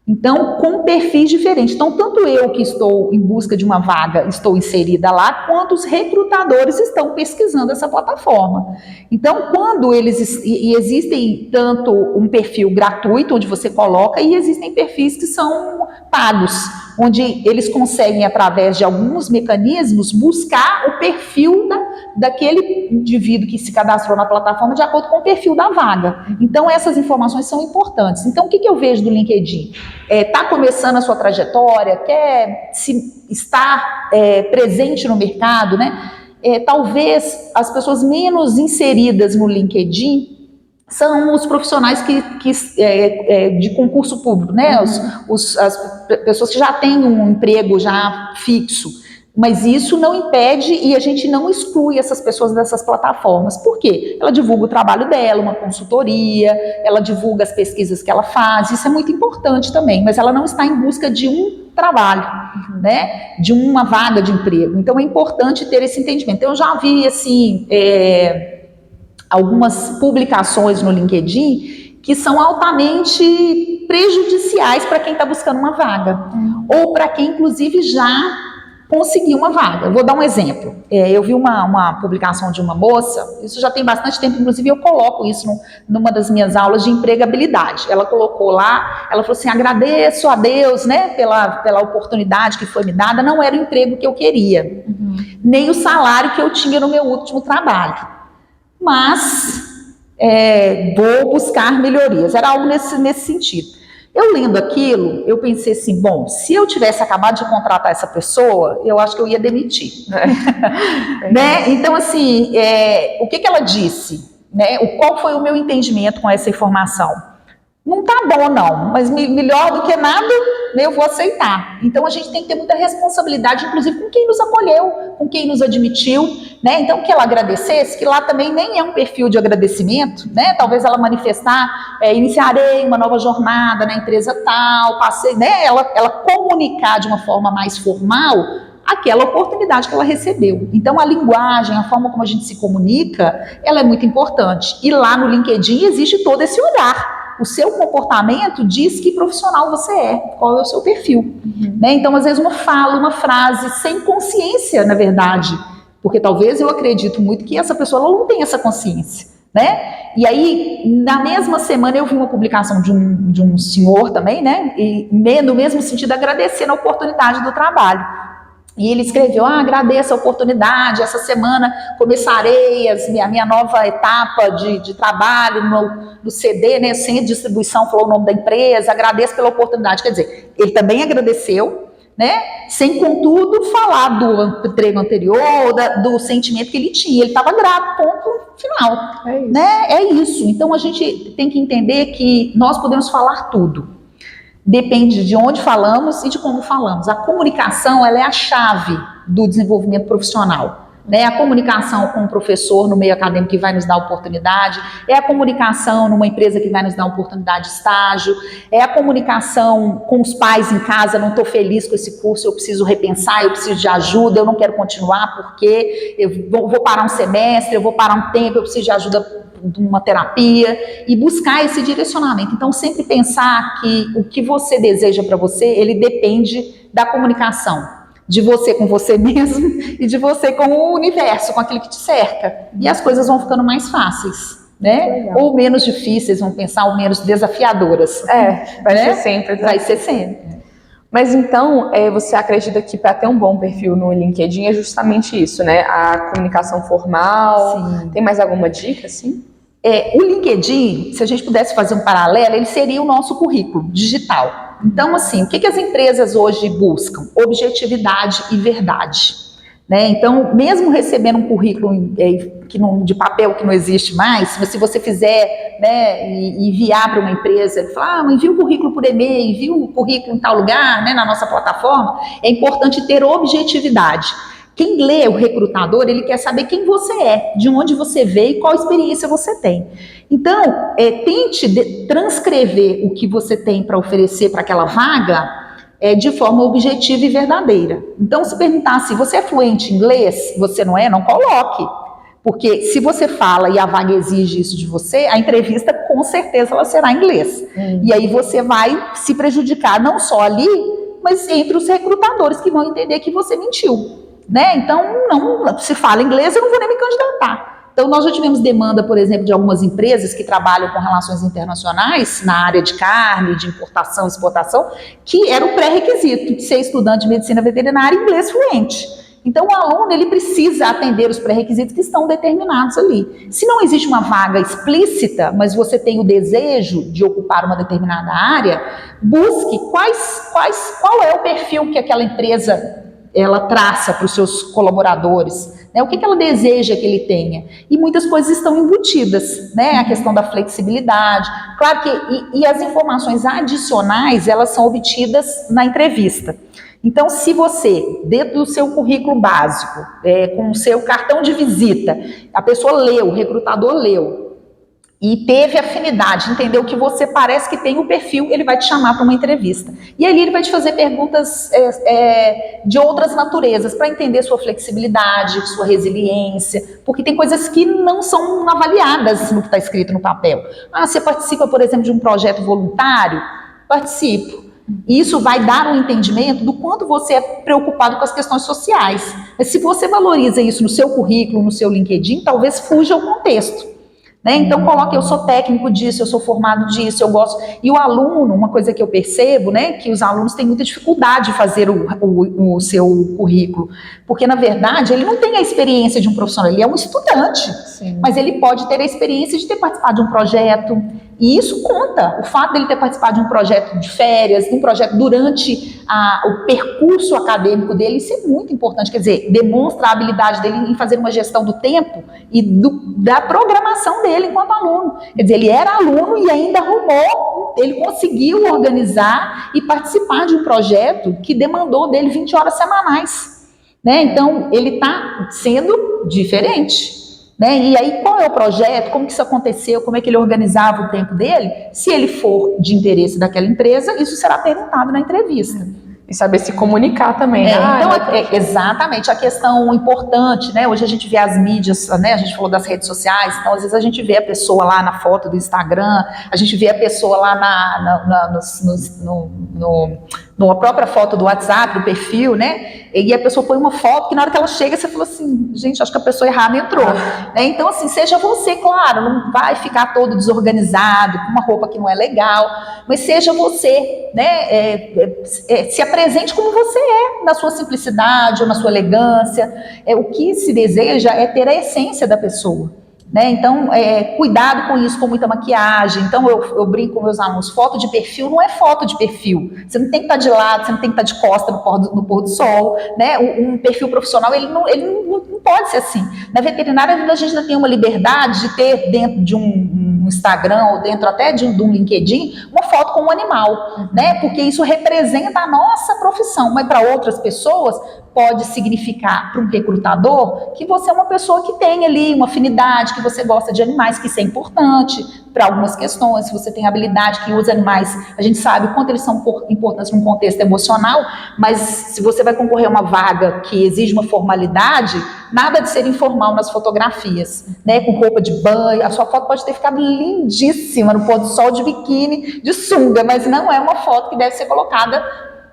Então, com perfis diferentes. Então, tanto eu que estou em busca de uma vaga, estou inserida lá, quanto os recrutadores estão pesquisando essa plataforma. Então, quando existem tanto um perfil gratuito, onde você coloca, e existem perfis que são pagos, onde eles conseguem, através de alguns mecanismos, buscar o perfil daquele indivíduo que se cadastrou na plataforma de acordo com o perfil da vaga. Então, essas informações são importantes. Então, o que eu vejo do LinkedIn? Está começando a sua trajetória, quer estar presente no mercado, né? Talvez as pessoas menos inseridas no LinkedIn são os profissionais de concurso público, né? As pessoas que já têm um emprego já fixo. Mas isso não impede e a gente não exclui essas pessoas dessas plataformas. Por quê? Ela divulga o trabalho dela, uma consultoria, ela divulga as pesquisas que ela faz, isso é muito importante também, mas ela não está em busca de um trabalho, né? De uma vaga de emprego. Então é importante ter esse entendimento. Eu já vi, assim, algumas publicações no LinkedIn que são altamente prejudiciais para quem está buscando uma vaga, ou para quem, inclusive, já conseguir uma vaga. Eu vou dar um exemplo. Eu vi uma publicação de uma moça, isso já tem bastante tempo, inclusive eu coloco isso numa das minhas aulas de empregabilidade. Ela colocou lá, ela falou assim, agradeço a Deus, né, pela oportunidade que foi me dada, não era o emprego que eu queria, nem o salário que eu tinha no meu último trabalho, mas vou buscar melhorias. Era algo nesse sentido. Eu lendo aquilo, eu pensei assim, bom, se eu tivesse acabado de contratar essa pessoa, eu acho que eu ia demitir. Né? Então, assim, o que ela disse? Né? Qual foi o meu entendimento com essa informação? Não tá bom, não, mas melhor do que nada, né, eu vou aceitar. Então, a gente tem que ter muita responsabilidade, inclusive com quem nos acolheu, com quem nos admitiu, né? Então, que ela agradecesse, que lá também nem é um perfil de agradecimento, né? Talvez ela manifestar, iniciarei uma nova jornada na empresa tal, passei, né? Ela comunicar de uma forma mais formal aquela oportunidade que ela recebeu. Então, a linguagem, a forma como a gente se comunica, ela é muito importante. E lá no LinkedIn existe todo esse olhar. O seu comportamento diz que profissional você é, qual é o seu perfil. Né? Então, às vezes, uma fala, uma frase, sem consciência, na verdade, porque talvez eu acredito muito que essa pessoa ela não tem essa consciência. Né? E aí, na mesma semana, eu vi uma publicação de um senhor também, né? E no mesmo sentido, agradecendo a oportunidade do trabalho. E ele escreveu, agradeço a oportunidade, essa semana começarei a minha nova etapa de trabalho no CD, né, sem distribuição, falou o nome da empresa, agradeço pela oportunidade. Quer dizer, ele também agradeceu, né, sem contudo falar do emprego anterior, do sentimento que ele tinha, ele estava grato, ponto final. É isso. Né? É isso, então a gente tem que entender que nós podemos falar tudo, Depende de onde falamos e de como falamos. A comunicação, ela é a chave do desenvolvimento profissional. É a comunicação com o professor no meio acadêmico que vai nos dar oportunidade, é a comunicação numa empresa que vai nos dar oportunidade de estágio, é a comunicação com os pais em casa, não estou feliz com esse curso, eu preciso repensar, eu preciso de ajuda, eu não quero continuar porque eu vou parar um semestre, eu vou parar um tempo, eu preciso de ajuda de uma terapia, e buscar esse direcionamento. Então, sempre pensar que o que você deseja para você, ele depende da comunicação. De você com você mesmo e de você com o universo, com aquilo que te cerca. E as coisas vão ficando mais fáceis, né? Ou menos difíceis, vamos pensar, ou menos desafiadoras. Vai ser sempre. Vai ser sempre. Mas então, você acredita que para ter um bom perfil no LinkedIn é justamente isso, né? A comunicação formal. Sim. Tem mais alguma dica, assim? O LinkedIn, se a gente pudesse fazer um paralelo, ele seria o nosso currículo digital. Então, assim, o que as empresas hoje buscam? Objetividade e verdade. Né? Então, mesmo recebendo um currículo de papel que não existe mais, mas se você fizer, né, e enviar para uma empresa, ele fala, envia o currículo por e-mail, envia o currículo em tal lugar, né, na nossa plataforma, é importante ter objetividade. Quem lê o recrutador, ele quer saber quem você é, de onde você veio e qual experiência você tem. Então, tente transcrever o que você tem para oferecer para aquela vaga de forma objetiva e verdadeira. Então, se perguntar se você é fluente em inglês, você não é, não coloque. Porque se você fala e a vaga exige isso de você, a entrevista com certeza ela será em inglês. E aí você vai se prejudicar não só ali, mas entre os recrutadores que vão entender que você mentiu. Né? Então, não se fala inglês, eu não vou nem me candidatar. Então, nós já tivemos demanda, por exemplo, de algumas empresas que trabalham com relações internacionais na área de carne, de importação e exportação, que era o pré-requisito de ser estudante de medicina veterinária e inglês fluente. Então, o aluno ele precisa atender os pré-requisitos que estão determinados ali. Se não existe uma vaga explícita, mas você tem o desejo de ocupar uma determinada área, busque qual é o perfil que aquela empresa ela traça para os seus colaboradores, né? O que ela deseja que ele tenha. E muitas coisas estão embutidas, né? A questão da flexibilidade. Claro que e as informações adicionais, elas são obtidas na entrevista. Então, se você, dentro do seu currículo básico, com o seu cartão de visita, a pessoa leu, o recrutador leu, e teve afinidade, entendeu que você parece que tem o perfil, ele vai te chamar para uma entrevista. E ali ele vai te fazer perguntas de outras naturezas, para entender sua flexibilidade, sua resiliência, porque tem coisas que não são avaliadas no que está escrito no papel. Você participa, por exemplo, de um projeto voluntário? Participo. Isso vai dar um entendimento do quanto você é preocupado com as questões sociais. Mas se você valoriza isso no seu currículo, no seu LinkedIn, talvez fuja ao contexto. Né? Então coloque, eu sou técnico disso, eu sou formado disso, eu gosto. E o aluno, uma coisa que eu percebo, né, que os alunos têm muita dificuldade de fazer o seu currículo, porque na verdade ele não tem a experiência de um profissional, ele é um estudante. Sim. Mas ele pode ter a experiência de ter participado de um projeto, e isso conta, o fato dele ter participado de um projeto de férias, de um projeto durante o percurso acadêmico dele, isso é muito importante, quer dizer, demonstra a habilidade dele em fazer uma gestão do tempo e da programação dele enquanto aluno. Quer dizer, ele era aluno e ainda ele conseguiu organizar e participar de um projeto que demandou dele 20 horas semanais. Né? Então, ele está sendo diferente. Né? E aí, qual é o projeto, como que isso aconteceu, como é que ele organizava o tempo dele? Se ele for de interesse daquela empresa, isso será perguntado na entrevista. E saber se comunicar também. Então, exatamente, a questão importante, né? Hoje a gente vê as mídias, né? A gente falou das redes sociais, então às vezes a gente vê a pessoa lá na foto do Instagram, a gente vê a pessoa lá na própria foto do WhatsApp, do perfil, né? E a pessoa põe uma foto que na hora que ela chega, você fala assim, gente, acho que a pessoa errada entrou. Né? Então, assim, seja você, claro, não vai ficar todo desorganizado, com uma roupa que não é legal, mas seja você, né? Se apresente como você é, na sua simplicidade ou na sua elegância. O que se deseja é ter a essência da pessoa. Né? Então, cuidado com isso, com muita maquiagem. Então, eu brinco com meus alunos, foto de perfil não é foto de perfil. Você não tem que estar de lado, você não tem que estar de costa no pôr do sol. Né? Um perfil profissional, ele não pode ser assim. Na veterinária, a gente ainda tem uma liberdade de ter dentro de um no Instagram ou dentro até de um LinkedIn, uma foto com um animal, né? Porque isso representa a nossa profissão, mas para outras pessoas pode significar para um recrutador que você é uma pessoa que tem ali uma afinidade, que você gosta de animais, que isso é importante para algumas questões, se você tem habilidade, que os animais, a gente sabe o quanto eles são importantes num contexto emocional, mas se você vai concorrer a uma vaga que exige uma formalidade, nada de ser informal nas fotografias, né, com roupa de banho, a sua foto pode ter ficado lindíssima no pôr do sol de biquíni, de sunga, mas não é uma foto que deve ser colocada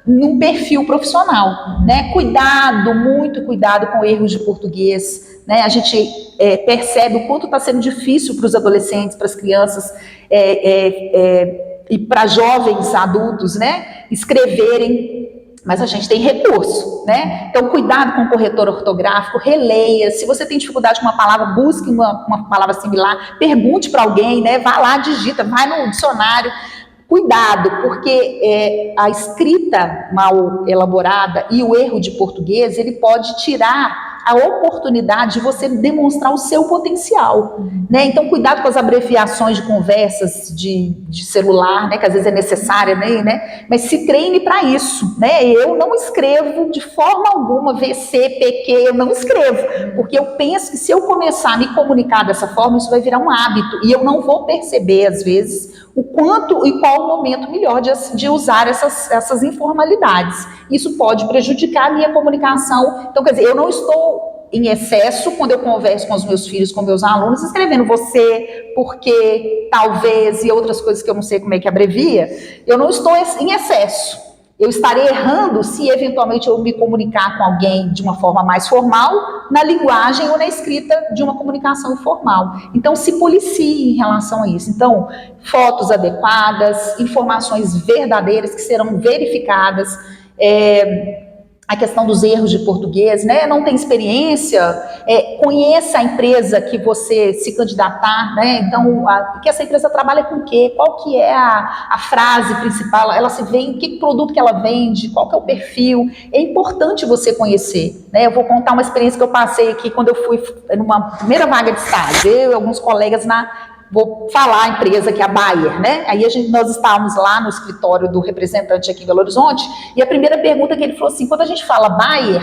num perfil profissional, né? Cuidado, muito cuidado com erros de português, né? A gente percebe o quanto está sendo difícil para os adolescentes, para as crianças e para jovens adultos, né? Escreverem, mas a gente tem recurso, né? Então, cuidado com o corretor ortográfico, releia. Se você tem dificuldade com uma palavra, busque uma palavra similar, pergunte para alguém, né? Vá lá, digita, vai no dicionário. Cuidado, porque a escrita mal elaborada e o erro de português, ele pode tirar a oportunidade de você demonstrar o seu potencial, né? Então, cuidado com as abreviações de conversas de celular, né? Que às vezes é necessária, né? Mas se treine para isso, né? Eu não escrevo de forma alguma VC, PQ, eu não escrevo, porque eu penso que se eu começar a me comunicar dessa forma, isso vai virar um hábito, e eu não vou perceber, às vezes, o quanto e qual o momento melhor de usar essas informalidades. Isso pode prejudicar a minha comunicação. Então, quer dizer, eu não estou em excesso quando eu converso com os meus filhos, com meus alunos, escrevendo você, porque, talvez, e outras coisas que eu não sei como é que abrevia. Eu não estou em excesso. Eu estarei errando se eventualmente eu me comunicar com alguém de uma forma mais formal, na linguagem ou na escrita de uma comunicação informal. Então, se policie em relação a isso. Então, fotos adequadas, informações verdadeiras que serão verificadas, a questão dos erros de português, né? Não tem experiência, conheça a empresa que você se candidatar, né? Então, que essa empresa trabalha com o quê? Qual que é a frase principal? Ela se vende, que produto que ela vende? Qual que é o perfil? É importante você conhecer, né? Eu vou contar uma experiência que eu passei aqui quando eu fui numa primeira vaga de estágio, eu e alguns colegas vou falar a empresa que é a Bayer, né? Aí nós estávamos lá no escritório do representante aqui em Belo Horizonte, e a primeira pergunta que ele falou assim, quando a gente fala Bayer,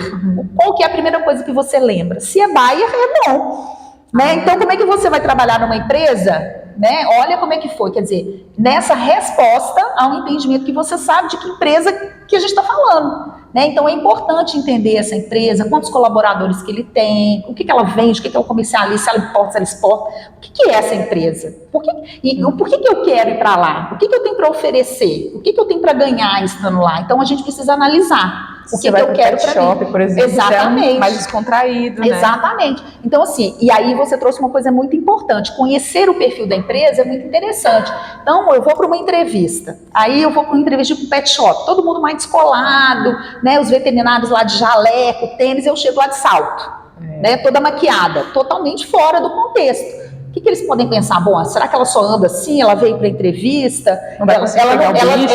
qual que é a primeira coisa que você lembra? Se é Bayer, é bom, né? Então, como é que você vai trabalhar numa empresa, né? Olha como é que foi, quer dizer, nessa resposta ao entendimento que você sabe de que empresa que a gente está falando, né? Então, é importante entender essa empresa, quantos colaboradores que ele tem, o que ela vende, o que é o comercialista, se ela importa, se ela exporta, o que é essa empresa? Por que eu quero ir para lá? O que eu tenho para oferecer? O que eu tenho para ganhar estando lá? Então, a gente precisa analisar o que eu quero para mim. Por exemplo, exatamente. É mais descontraído, né? Exatamente. Então, assim, e aí você trouxe uma coisa muito importante. Conhecer o perfil da empresa é muito interessante. Então, eu vou para uma entrevista. Aí eu vou para uma entrevista de pet shop. Todo mundo mais descolado, né? Os veterinários lá de jaleco, tênis, eu chego lá de salto, né? Toda maquiada, totalmente fora do contexto. O que eles podem pensar? Bom, será que ela só anda assim? Ela veio para a entrevista?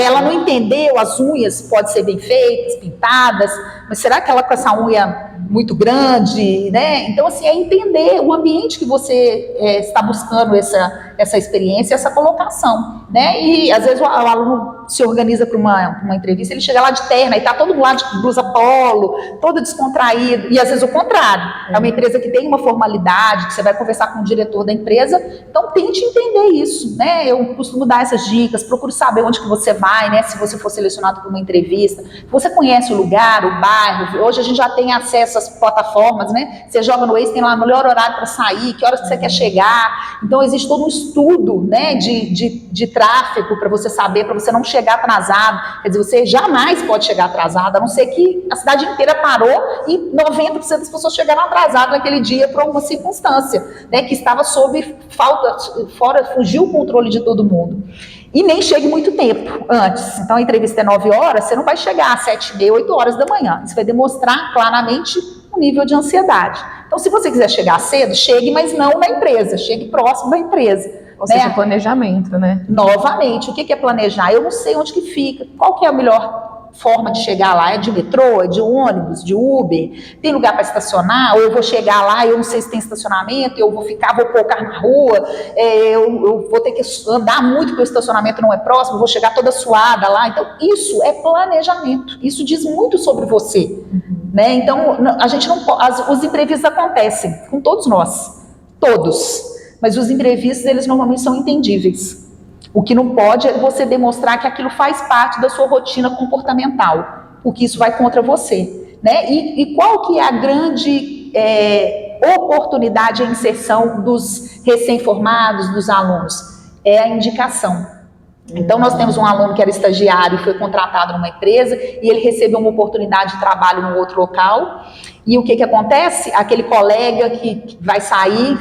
Ela não entendeu, as unhas podem ser bem feitas, pintadas, mas será que ela com essa unha muito grande, né? Então, assim, é entender o ambiente que você está buscando essa experiência, essa colocação, né? E, às vezes, o aluno se organiza para uma entrevista, ele chega lá de terno, e está todo mundo lá de blusa polo, todo descontraído, e, às vezes, o contrário. É uma empresa que tem uma formalidade, que você vai conversar com o diretor da empresa, então, tente entender isso, né? Eu costumo dar essas dicas, procure saber onde que você vai, né? Se você for selecionado para uma entrevista, você conhece o lugar, o bairro, hoje a gente já tem acesso às plataformas, né? Você joga no Waze, tem lá o melhor horário para sair, que horas que você quer chegar. Então, existe todo um estudo, né, de tráfego para você saber, para você não chegar atrasado. Quer dizer, você jamais pode chegar atrasado, a não ser que a cidade inteira parou e 90% das pessoas chegaram atrasadas naquele dia por alguma circunstância, né, que estava sob fugiu o controle de todo mundo. E nem chegue muito tempo antes. Então, a entrevista é 9 horas, você não vai chegar às 7h30, 8 horas da manhã. Isso vai demonstrar claramente um nível de ansiedade. Então, se você quiser chegar cedo, chegue, mas não na empresa, chegue próximo da empresa. Ou seja, planejamento, né? Novamente, o que é planejar? Eu não sei onde que fica, qual que é o melhor forma de chegar lá? É de metrô, é de ônibus, de Uber? Tem lugar para estacionar? Ou eu vou chegar lá e eu não sei se tem estacionamento, eu vou pôr o carro na rua, eu vou ter que andar muito porque o estacionamento não é próximo, eu vou chegar toda suada lá. Então, isso é planejamento. Isso diz muito sobre você. Né? Então, a gente não pode, os imprevistos acontecem com todos nós, todos. Mas os imprevistos, eles normalmente são entendíveis. O que não pode é você demonstrar que aquilo faz parte da sua rotina comportamental, porque isso vai contra você. Né? E qual que é a grande oportunidade e inserção dos recém-formados, dos alunos? É a indicação. Então, nós temos um aluno que era estagiário, foi contratado numa empresa e ele recebeu uma oportunidade de trabalho num outro local. E o que acontece? Aquele colega que vai sair,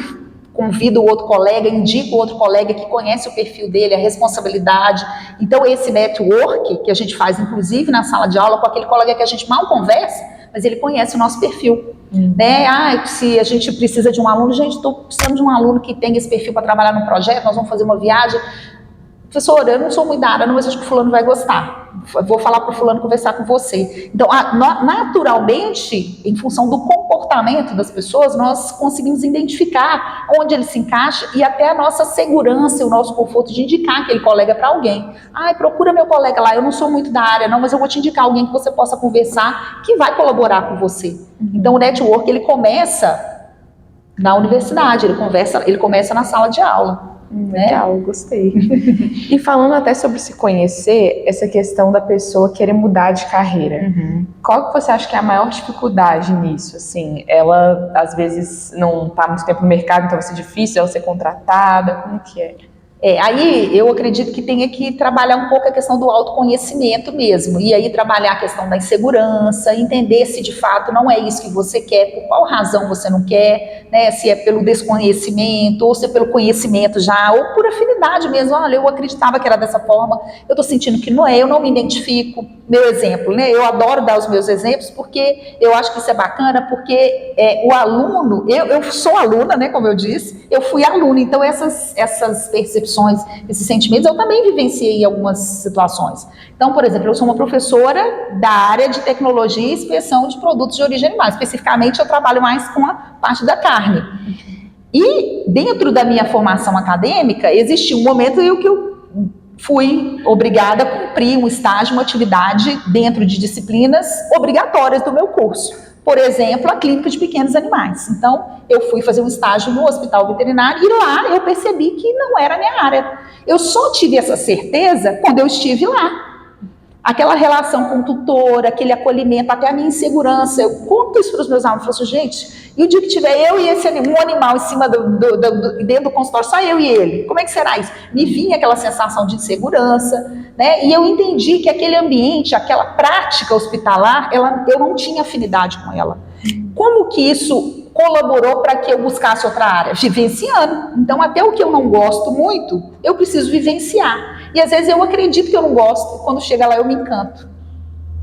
convida o outro colega, indica o outro colega que conhece o perfil dele, a responsabilidade. Então, esse network que a gente faz, inclusive, na sala de aula, com aquele colega que a gente mal conversa, mas ele conhece o nosso perfil. Né? Se a gente precisa de um aluno, gente, estou precisando de um aluno que tenha esse perfil para trabalhar no projeto, nós vamos fazer uma viagem. Professora, eu não sou muito da área, mas acho que o fulano vai gostar. Vou falar para o fulano conversar com você. Então, naturalmente, em função do comportamento das pessoas, nós conseguimos identificar onde ele se encaixa e até a nossa segurança e o nosso conforto de indicar aquele colega para alguém. Procura meu colega lá, eu não sou muito da área não, mas eu vou te indicar alguém que você possa conversar, que vai colaborar com você. Então, o network, ele começa na universidade, ele começa na sala de aula. Legal, gostei. E falando até sobre se conhecer, essa questão da pessoa querer mudar de carreira, qual que você acha que é a maior dificuldade nisso? Assim, ela às vezes não está muito tempo no mercado, então vai ser difícil ela ser contratada, como que é? Aí eu acredito que tenha que trabalhar um pouco a questão do autoconhecimento mesmo, e aí trabalhar a questão da insegurança, entender se de fato não é isso que você quer, por qual razão você não quer, né? Se é pelo desconhecimento, ou se é pelo conhecimento já, ou por afinidade mesmo. Olha, eu acreditava que era dessa forma, eu estou sentindo que não é, eu não me identifico. Meu exemplo, né? Eu adoro dar os meus exemplos porque eu acho que isso é bacana, porque o aluno, eu sou aluna, né? Como eu disse, eu fui aluna, então essas percepções, esses sentimentos, eu também vivenciei em algumas situações. Então, por exemplo, eu sou uma professora da área de tecnologia e inspeção de produtos de origem animal. Especificamente, eu trabalho mais com a parte da carne. E dentro da minha formação acadêmica, existiu um momento em que eu fui obrigada a cumprir um estágio, uma atividade dentro de disciplinas obrigatórias do meu curso. Por exemplo, a clínica de pequenos animais. Então, eu fui fazer um estágio no hospital veterinário e lá eu percebi que não era a minha área. Eu só tive essa certeza quando eu estive lá. Aquela relação com o tutor, aquele acolhimento, até a minha insegurança. Eu conto isso para os meus alunos, eu falo assim, gente, e o dia que tiver eu e um animal em cima dentro do consultório, só eu e ele, como é que será isso? Me vinha aquela sensação de insegurança, né? E eu entendi que aquele ambiente, aquela prática hospitalar, eu não tinha afinidade com ela. Como que isso colaborou para que eu buscasse outra área? Vivenciando. Então, até o que eu não gosto muito, eu preciso vivenciar. E às vezes eu acredito que eu não gosto, e quando chega lá eu me encanto.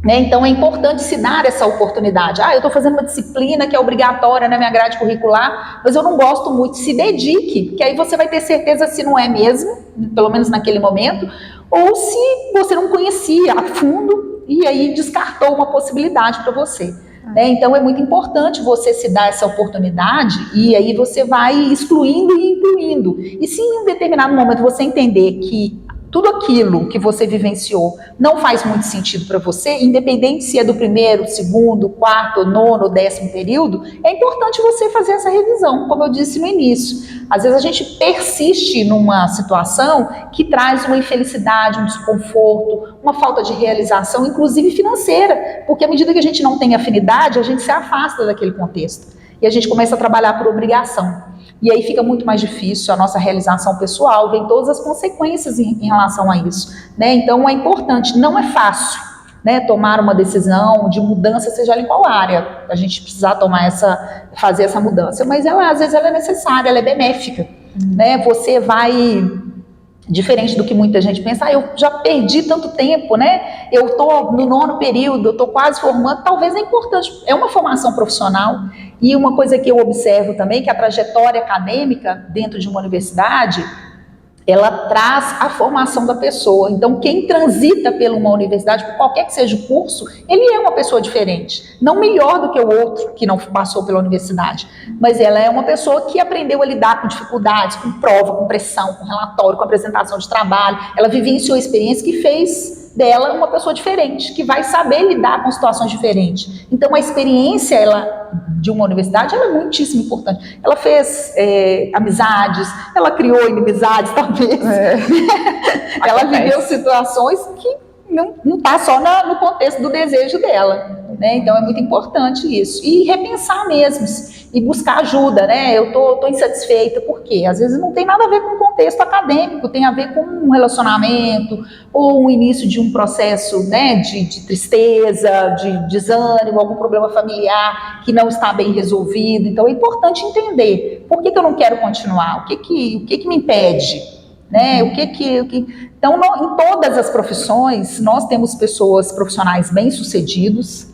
Né? Então é importante se dar essa oportunidade. Eu estou fazendo uma disciplina que é obrigatória na minha grade curricular, mas eu não gosto muito. Se dedique, que aí você vai ter certeza se não é mesmo, pelo menos naquele momento, ou se você não conhecia a fundo e aí descartou uma possibilidade para você. Então é muito importante você se dar essa oportunidade e aí você vai excluindo e incluindo. E se em um determinado momento você entender que tudo aquilo que você vivenciou não faz muito sentido para você, independente se é do primeiro, segundo, quarto, nono, 10º período, é importante você fazer essa revisão, como eu disse no início. Às vezes a gente persiste numa situação que traz uma infelicidade, um desconforto, uma falta de realização, inclusive financeira, porque à medida que a gente não tem afinidade, a gente se afasta daquele contexto e a gente começa a trabalhar por obrigação. E aí fica muito mais difícil a nossa realização pessoal, vem todas as consequências em relação a isso. Né? Então é importante, não é fácil, né, tomar uma decisão de mudança, seja em qual área a gente precisar fazer essa mudança, mas às vezes ela é necessária, ela é benéfica. Né? Você vai, diferente do que muita gente pensa, eu já perdi tanto tempo, né? Eu estou no 9º período, eu estou quase formando, talvez é importante, é uma formação profissional. E uma coisa que eu observo também, que a trajetória acadêmica dentro de uma universidade, ela traz a formação da pessoa. Então, quem transita por uma universidade, por qualquer que seja o curso, ele é uma pessoa diferente. Não melhor do que o outro que não passou pela universidade, mas ela é uma pessoa que aprendeu a lidar com dificuldades, com prova, com pressão, com relatório, com apresentação de trabalho. Ela vivenciou a experiência que fez dela uma pessoa diferente, que vai saber lidar com situações diferentes. Então, a experiência de uma universidade ela é muitíssimo importante. Ela fez amizades, ela criou inimizades, talvez. Ela viveu situações que não está só no contexto do desejo dela, né? Então é muito importante isso. E repensar mesmo, e buscar ajuda, né? Eu tô insatisfeita, por quê? Às vezes não tem nada a ver com o contexto acadêmico, tem a ver com um relacionamento, ou o início de um processo, né, de tristeza, de desânimo, algum problema familiar que não está bem resolvido. Então é importante entender por que eu não quero continuar, o que me impede, né? Então, em todas as profissões, nós temos profissionais bem-sucedidos,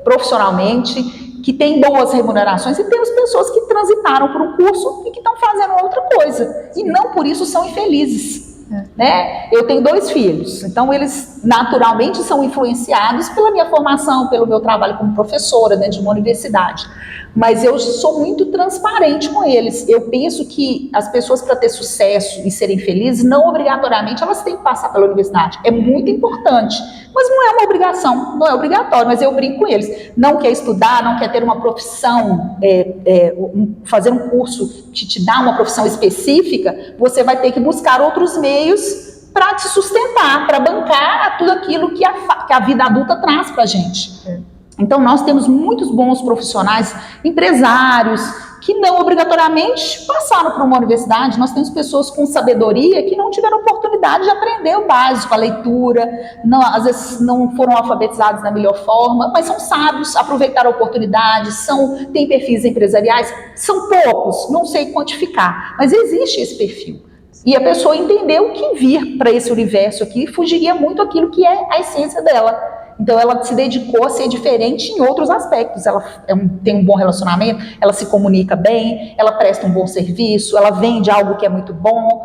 profissionalmente, que têm boas remunerações, e temos pessoas que transitaram por um curso e que estão fazendo outra coisa, e não por isso são infelizes. Né? Eu tenho 2 filhos, então eles naturalmente são influenciados pela minha formação, pelo meu trabalho como professora dentro de uma universidade, mas eu sou muito transparente com eles. Eu penso que as pessoas, para ter sucesso e serem felizes, não obrigatoriamente elas têm que passar pela universidade. É muito importante, mas não é uma obrigação, não é obrigatório. Mas eu brinco com eles: não quer estudar, não quer ter uma profissão, fazer um curso que te dá uma profissão específica, você vai ter que buscar outros meios para te sustentar, para bancar tudo aquilo que a vida adulta traz para a gente. Então, nós temos muitos bons profissionais, empresários, que não obrigatoriamente passaram por uma universidade. Nós temos pessoas com sabedoria que não tiveram oportunidade de aprender o básico, a leitura, às vezes não foram alfabetizados da melhor forma, mas são sábios, aproveitaram a oportunidade, têm perfis empresariais, são poucos, não sei quantificar, mas existe esse perfil. E a pessoa entendeu que vir para esse universo aqui fugiria muito aquilo que é a essência dela. Então ela se dedicou a ser diferente em outros aspectos. Ela tem um bom relacionamento, ela se comunica bem, ela presta um bom serviço, ela vende algo que é muito bom.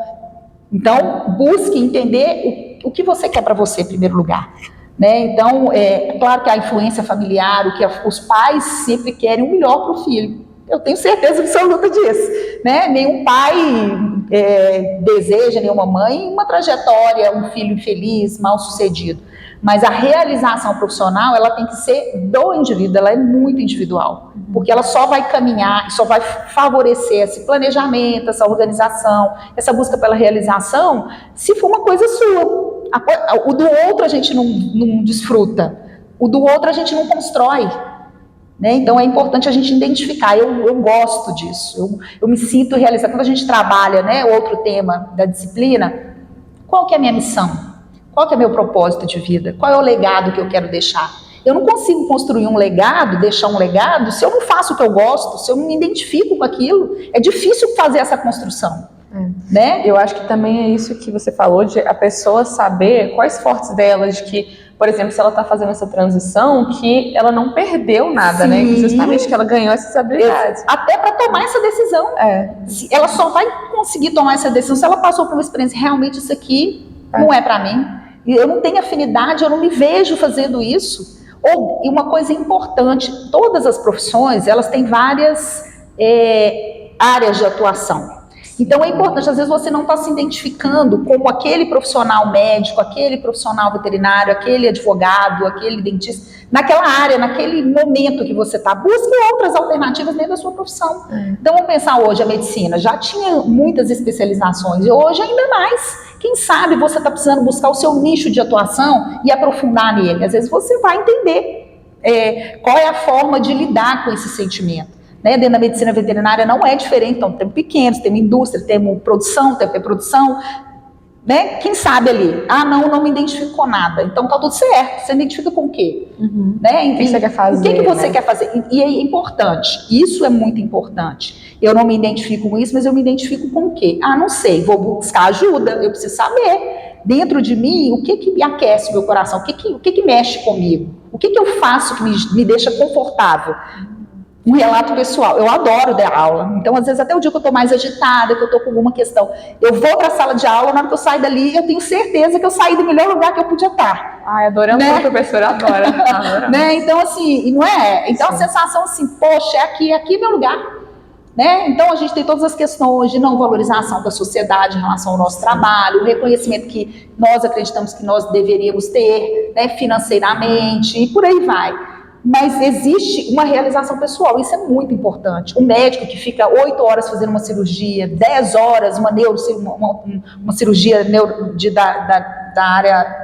Então busque entender o que você quer para você em primeiro lugar, né? Então é claro que a influência familiar, o que os pais sempre querem o melhor para o filho. Eu tenho certeza absoluta disso, né? Nenhum pai deseja, nenhuma mãe, uma trajetória, um filho infeliz, mal sucedido. Mas a realização profissional, ela tem que ser do indivíduo, ela é muito individual, porque ela só vai caminhar, só vai favorecer esse planejamento, essa organização, essa busca pela realização, se for uma coisa sua. O do outro a gente não desfruta, o do outro a gente não constrói, né? Então é importante a gente identificar. Eu gosto disso, eu me sinto realizada. Quando a gente trabalha, né, o outro tema da disciplina, qual que é a minha missão? Qual que é o meu propósito de vida? Qual é o legado que eu quero deixar? Eu não consigo construir um legado, deixar um legado, se eu não faço o que eu gosto, se eu não me identifico com aquilo. É difícil fazer essa construção. Né? Eu acho que também é isso que você falou, de a pessoa saber quais fortes dela, de que, por exemplo, se ela está fazendo essa transição, que ela não perdeu nada, né? Que justamente que ela ganhou essas habilidades. Até para tomar essa decisão. Ela só vai conseguir tomar essa decisão se ela passou por uma experiência, realmente isso aqui não é para mim. Eu não tenho afinidade, eu não me vejo fazendo isso. E uma coisa importante, todas as profissões, elas têm várias áreas de atuação. Então é importante, às vezes você não está se identificando como aquele profissional médico, aquele profissional veterinário, aquele advogado, aquele dentista, naquela área, naquele momento que você está. Busque outras alternativas dentro da sua profissão. Então vamos pensar hoje, a medicina já tinha muitas especializações, e hoje ainda mais. Quem sabe você está precisando buscar o seu nicho de atuação e aprofundar nele. Às vezes você vai entender qual é a forma de lidar com esse sentimento. Né? Dentro da medicina veterinária não é diferente. Então temos pequenos, temos indústria, temos produção, temos reprodução. Né? Quem sabe ali, não me identifico com nada. Então tá tudo certo. Você identifica com o quê? Né? O que você quer fazer? O que você quer fazer? E é importante, isso é muito importante. Eu não me identifico com isso, mas eu me identifico com o quê? Não sei, vou buscar ajuda, eu preciso saber. Dentro de mim, o que me aquece o meu coração? O que mexe comigo? O que eu faço que me deixa confortável? Um relato pessoal. Eu adoro dar aula. Então, às vezes, até o dia que eu estou mais agitada, que eu estou com alguma questão, eu vou para a sala de aula, na hora que eu saio dali, eu tenho certeza que eu saí do melhor lugar que eu podia estar. Ai, adoramos, né? A professora adora. Né? Então, assim, não é? Então, sim. A sensação assim, poxa, aqui é meu lugar. Né? Então, a gente tem todas as questões de não valorização da sociedade em relação ao nosso trabalho, o reconhecimento que nós acreditamos que nós deveríamos ter, né, financeiramente, e por aí vai. Mas existe uma realização pessoal, isso é muito importante. O médico que fica 8 horas fazendo uma cirurgia, 10 horas, uma cirurgia da área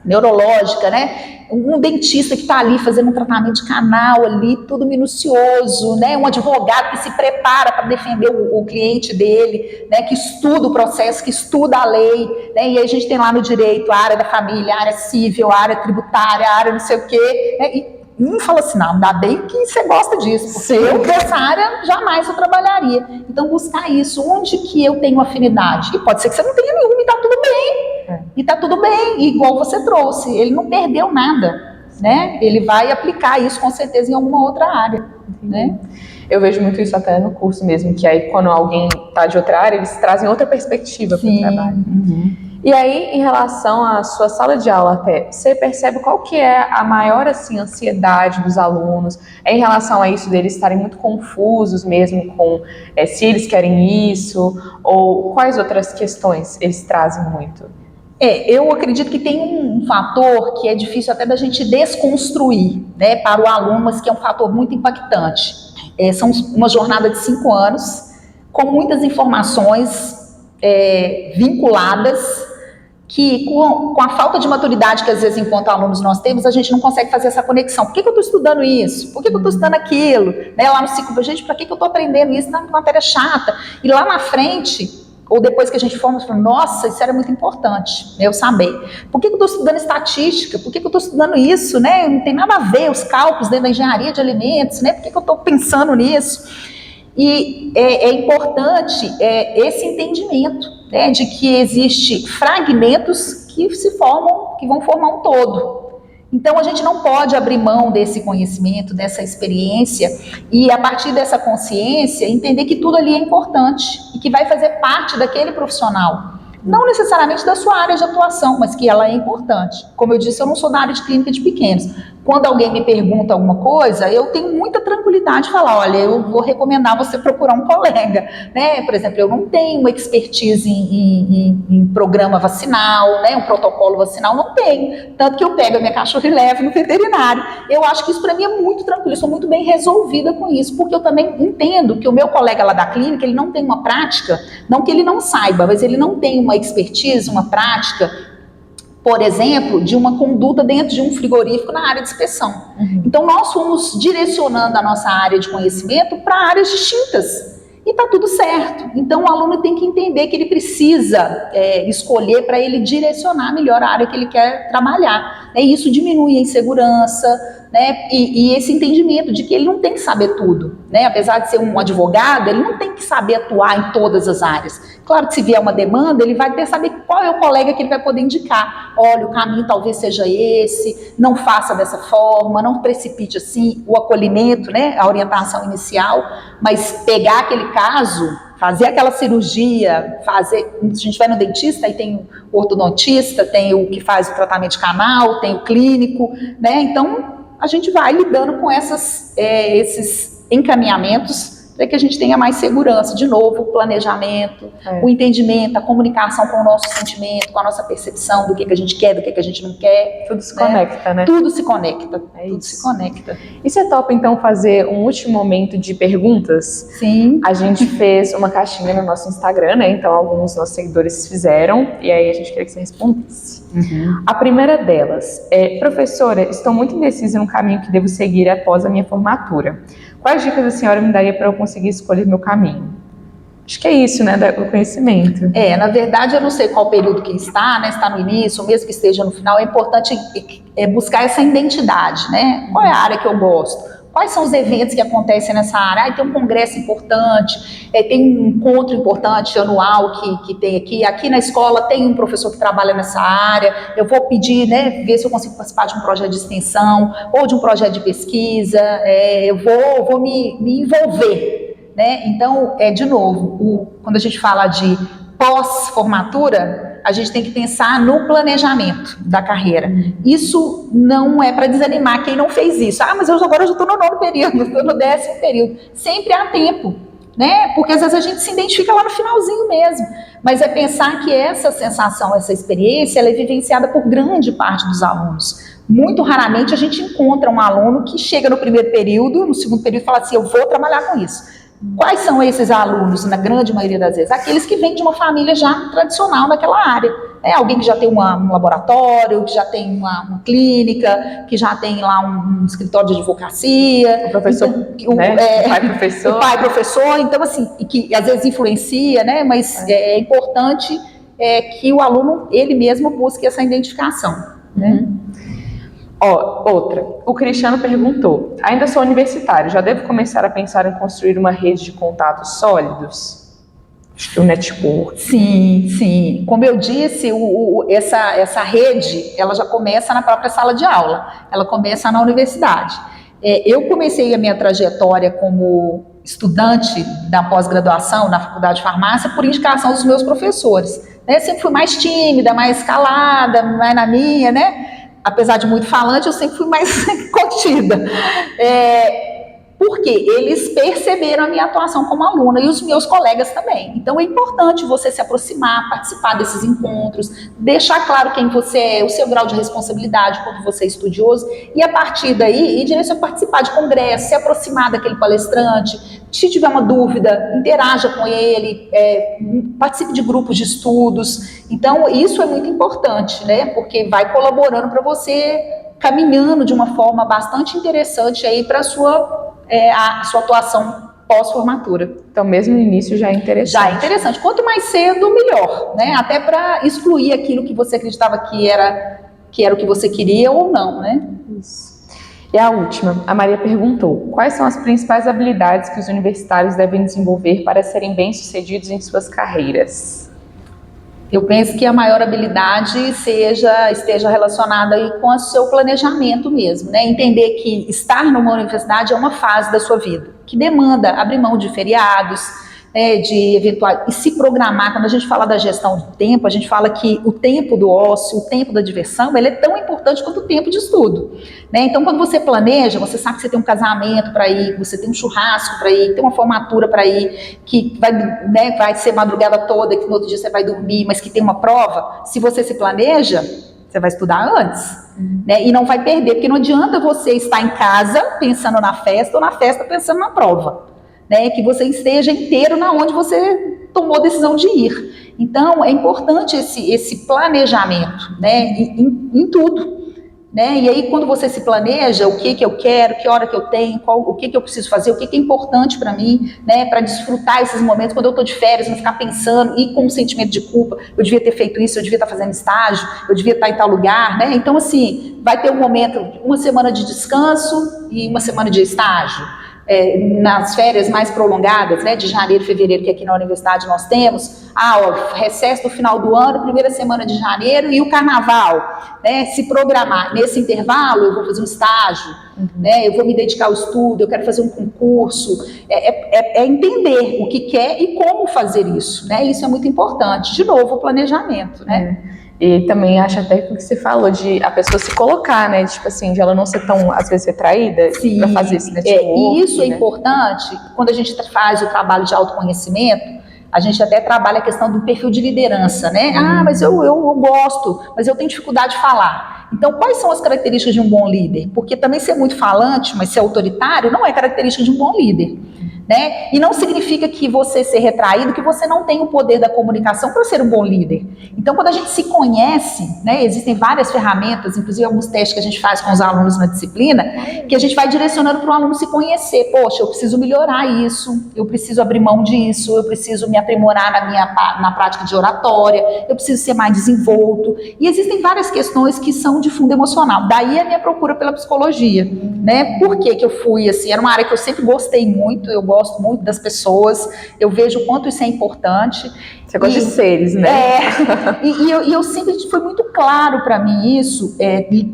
neurológica, né? Um dentista que está ali fazendo um tratamento de canal ali, tudo minucioso, né? Um advogado que se prepara para defender o cliente dele, né? Que estuda o processo, que estuda a lei, né? E aí a gente tem lá no direito a área da família, a área civil, a área tributária, a área não sei o quê, né? E um fala assim, não, ainda bem que você gosta disso, porque eu dessa área jamais eu trabalharia. Então buscar isso, onde que eu tenho afinidade? E pode ser que você não tenha nenhuma e está tudo bem. E está tudo bem, igual você trouxe, ele não perdeu nada, né? Ele vai aplicar isso com certeza em alguma outra área, né? Eu vejo muito isso até no curso mesmo, que aí quando alguém está de outra área, eles trazem outra perspectiva para o trabalho. E aí, em relação à sua sala de aula até, você percebe qual que é a maior assim, ansiedade dos alunos em relação a isso deles estarem muito confusos mesmo com se eles querem isso, ou quais outras questões eles trazem muito? Eu acredito que tem um fator que é difícil até da gente desconstruir, né, para o aluno, mas que é um fator muito impactante. São uma jornada de 5 anos, com muitas informações vinculadas, que com a falta de maturidade que às vezes enquanto alunos nós temos, a gente não consegue fazer essa conexão. Por que eu estou estudando isso? Por que eu estou estudando aquilo? Né, lá no ciclo, gente, para que eu estou aprendendo isso? Não é uma matéria chata. E lá na frente, ou depois que a gente forma, fala, nossa, isso era muito importante, né, eu saber. Por que eu estou estudando estatística? Por que eu estou estudando isso? Né? Não tem nada a ver os cálculos dentro da engenharia de alimentos, né? Por que eu estou pensando nisso? E é importante esse entendimento, né, de que existe fragmentos que vão formar um todo. Então, a gente não pode abrir mão desse conhecimento, dessa experiência, e a partir dessa consciência, entender que tudo ali é importante e que vai fazer parte daquele profissional. Não necessariamente da sua área de atuação, mas que ela é importante. Como eu disse, eu não sou da área de clínica de pequenos. Quando alguém me pergunta alguma coisa, eu tenho muita tranquilidade de falar, olha, eu vou recomendar você procurar um colega, né? Por exemplo, eu não tenho uma expertise em programa vacinal, né? Um protocolo vacinal, não tenho. Tanto que eu pego a minha cachorra e levo no veterinário. Eu acho que isso para mim é muito tranquilo, eu sou muito bem resolvida com isso, porque eu também entendo que o meu colega lá da clínica, ele não tem uma prática, não que ele não saiba, mas ele não tem uma expertise, uma prática, por exemplo, de uma conduta dentro de um frigorífico na área de inspeção. Então, nós fomos direcionando a nossa área de conhecimento para áreas distintas. E está tudo certo. Então, o aluno tem que entender que ele precisa escolher para ele direcionar melhor a área que ele quer trabalhar. E isso diminui a insegurança, né? E esse entendimento de que ele não tem que saber tudo, né? Apesar de ser um advogado, ele não tem que saber atuar em todas as áreas. Claro que se vier uma demanda, ele vai ter que saber qual é o colega que ele vai poder indicar. Olha, o caminho talvez seja esse, não faça dessa forma, não precipite assim, o acolhimento, né? A orientação inicial, mas pegar aquele caso, fazer aquela cirurgia, a gente vai no dentista, aí tem o ortodontista, tem o que faz o tratamento de canal, tem o clínico, né? Então, a gente vai lidando com esses encaminhamentos para que a gente tenha mais segurança. De novo, o planejamento, o entendimento, a comunicação com o nosso sentimento, com a nossa percepção do que a gente quer, do que a gente não quer. Tudo se conecta, né? Tudo se conecta, tudo se conecta. E você topa, então, fazer um último momento de perguntas? Sim. A gente fez uma caixinha no nosso Instagram, né? Então, alguns dos nossos seguidores fizeram, e aí a gente queria que você respondesse. A primeira delas é: professora, estou muito indecisa no caminho que devo seguir após a minha formatura. Quais dicas a senhora me daria para eu conseguir escolher meu caminho? Acho que é isso, né, do conhecimento. Na verdade, eu não sei qual período que está, né, se está no início, ou mesmo que esteja no final, é importante buscar essa identidade, né? Qual é a área que eu gosto? Quais são os eventos que acontecem nessa área? Tem um congresso importante, tem um encontro importante anual que tem aqui. Aqui na escola tem um professor que trabalha nessa área. Eu vou pedir, né, ver se eu consigo participar de um projeto de extensão ou de um projeto de pesquisa. Eu vou me envolver, né? Então, de novo, quando a gente fala de pós-formatura, a gente tem que pensar no planejamento da carreira. Isso não é para desanimar quem não fez isso. Mas agora eu já estou no 9º período, estou no 10º período. Sempre há tempo, né? Porque às vezes a gente se identifica lá no finalzinho mesmo. Mas é pensar que essa sensação, essa experiência, ela é vivenciada por grande parte dos alunos. Muito raramente a gente encontra um aluno que chega no 1º período, no 2º período e fala assim, eu vou trabalhar com isso. Quais são esses alunos, na grande maioria das vezes? Aqueles que vêm de uma família já tradicional naquela área. Alguém que já tem um laboratório, que já tem uma clínica, que já tem lá um escritório de advocacia. O professor, então, né? O pai professor. O pai professor, então assim, que às vezes influencia, né? Mas é importante que o aluno, ele mesmo, busque essa identificação. Né? Outra, o Cristiano perguntou, ainda sou universitário, já devo começar a pensar em construir uma rede de contatos sólidos? Acho que o network. Sim. Como eu disse, essa rede, ela já começa na própria sala de aula, ela começa na universidade. Eu comecei a minha trajetória como estudante da pós-graduação na Faculdade de Farmácia por indicação dos meus professores. Sempre fui mais tímida, mais calada, mais na minha, né? Apesar de muito falante, eu sempre fui mais contida. Porque eles perceberam a minha atuação como aluna e os meus colegas também. Então é importante você se aproximar, participar desses encontros, deixar claro quem você é, o seu grau de responsabilidade quando você é estudioso, e a partir daí, ir direto a participar de congressos, se aproximar daquele palestrante. Se tiver uma dúvida, interaja com ele, participe de grupos de estudos. Então isso é muito importante, né? Porque vai colaborando para você caminhando de uma forma bastante interessante aí para a sua atuação pós-formatura. Então, mesmo no início já é interessante. Já é interessante. Quanto mais cedo, melhor, né? Até para excluir aquilo que você acreditava que era o que você queria ou não, né? Isso. E a última, a Maria perguntou, quais são as principais habilidades que os universitários devem desenvolver para serem bem-sucedidos em suas carreiras? Eu penso que a maior habilidade esteja relacionada aí com o seu planejamento mesmo, né? Entender que estar numa universidade é uma fase da sua vida, que demanda abrir mão de feriados, de eventuais, e se programar. Quando a gente fala da gestão do tempo, a gente fala que o tempo do ócio, o tempo da diversão, ele é tão importante quanto o tempo de estudo, né? Então, quando você planeja, você sabe que você tem um casamento para ir, você tem um churrasco para ir, tem uma formatura para ir, que vai ser madrugada toda, que no outro dia você vai dormir, mas que tem uma prova. Se você se planeja, você vai estudar antes, né? E não vai perder, porque não adianta você estar em casa pensando na festa ou na festa pensando na prova. Né, que você esteja inteiro na onde você tomou a decisão de ir. Então, é importante esse planejamento, né, em tudo. Né? E aí, quando você se planeja, o que eu quero, que hora que eu tenho, o que eu preciso fazer, o que é importante para mim, né, para desfrutar esses momentos, quando eu estou de férias, não ficar pensando, e com um sentimento de culpa, eu devia ter feito isso, eu devia estar fazendo estágio, eu devia estar em tal lugar, né? Então, assim, vai ter um momento, uma semana de descanso e uma semana de estágio. Nas férias mais prolongadas, né, de janeiro, fevereiro, que aqui na universidade nós temos, recesso do final do ano, primeira semana de janeiro e o carnaval, né, se programar. Nesse intervalo eu vou fazer um estágio, né, eu vou me dedicar ao estudo, eu quero fazer um concurso, entender o que quer e como fazer isso, né, isso é muito importante. De novo, o planejamento, né. E também acho até que o que você falou de a pessoa se colocar, né? Tipo assim, de ela não ser tão, às vezes, retraída para fazer esse network. E isso né? é importante, quando a gente faz o trabalho de autoconhecimento, a gente até trabalha a questão do perfil de liderança, né? Mas eu gosto, mas eu tenho dificuldade de falar. Então, quais são as características de um bom líder? Porque também ser muito falante, mas ser autoritário, não é característica de um bom líder. né? E não significa que você ser retraído, que você não tem o poder da comunicação para ser um bom líder. Então, quando a gente se conhece, né, existem várias ferramentas, inclusive alguns testes que a gente faz com os alunos na disciplina, que a gente vai direcionando para o aluno se conhecer. Poxa, eu preciso melhorar isso, eu preciso abrir mão disso, eu preciso me aprimorar na prática de oratória, eu preciso ser mais desenvolto. E existem várias questões que são de fundo emocional. Daí a minha procura pela psicologia, né? Por que eu fui assim? Era uma área que eu sempre gostei muito, eu gosto muito das pessoas, eu vejo o quanto isso é importante. Você gosta de seres, né? Eu sempre foi muito claro para mim isso,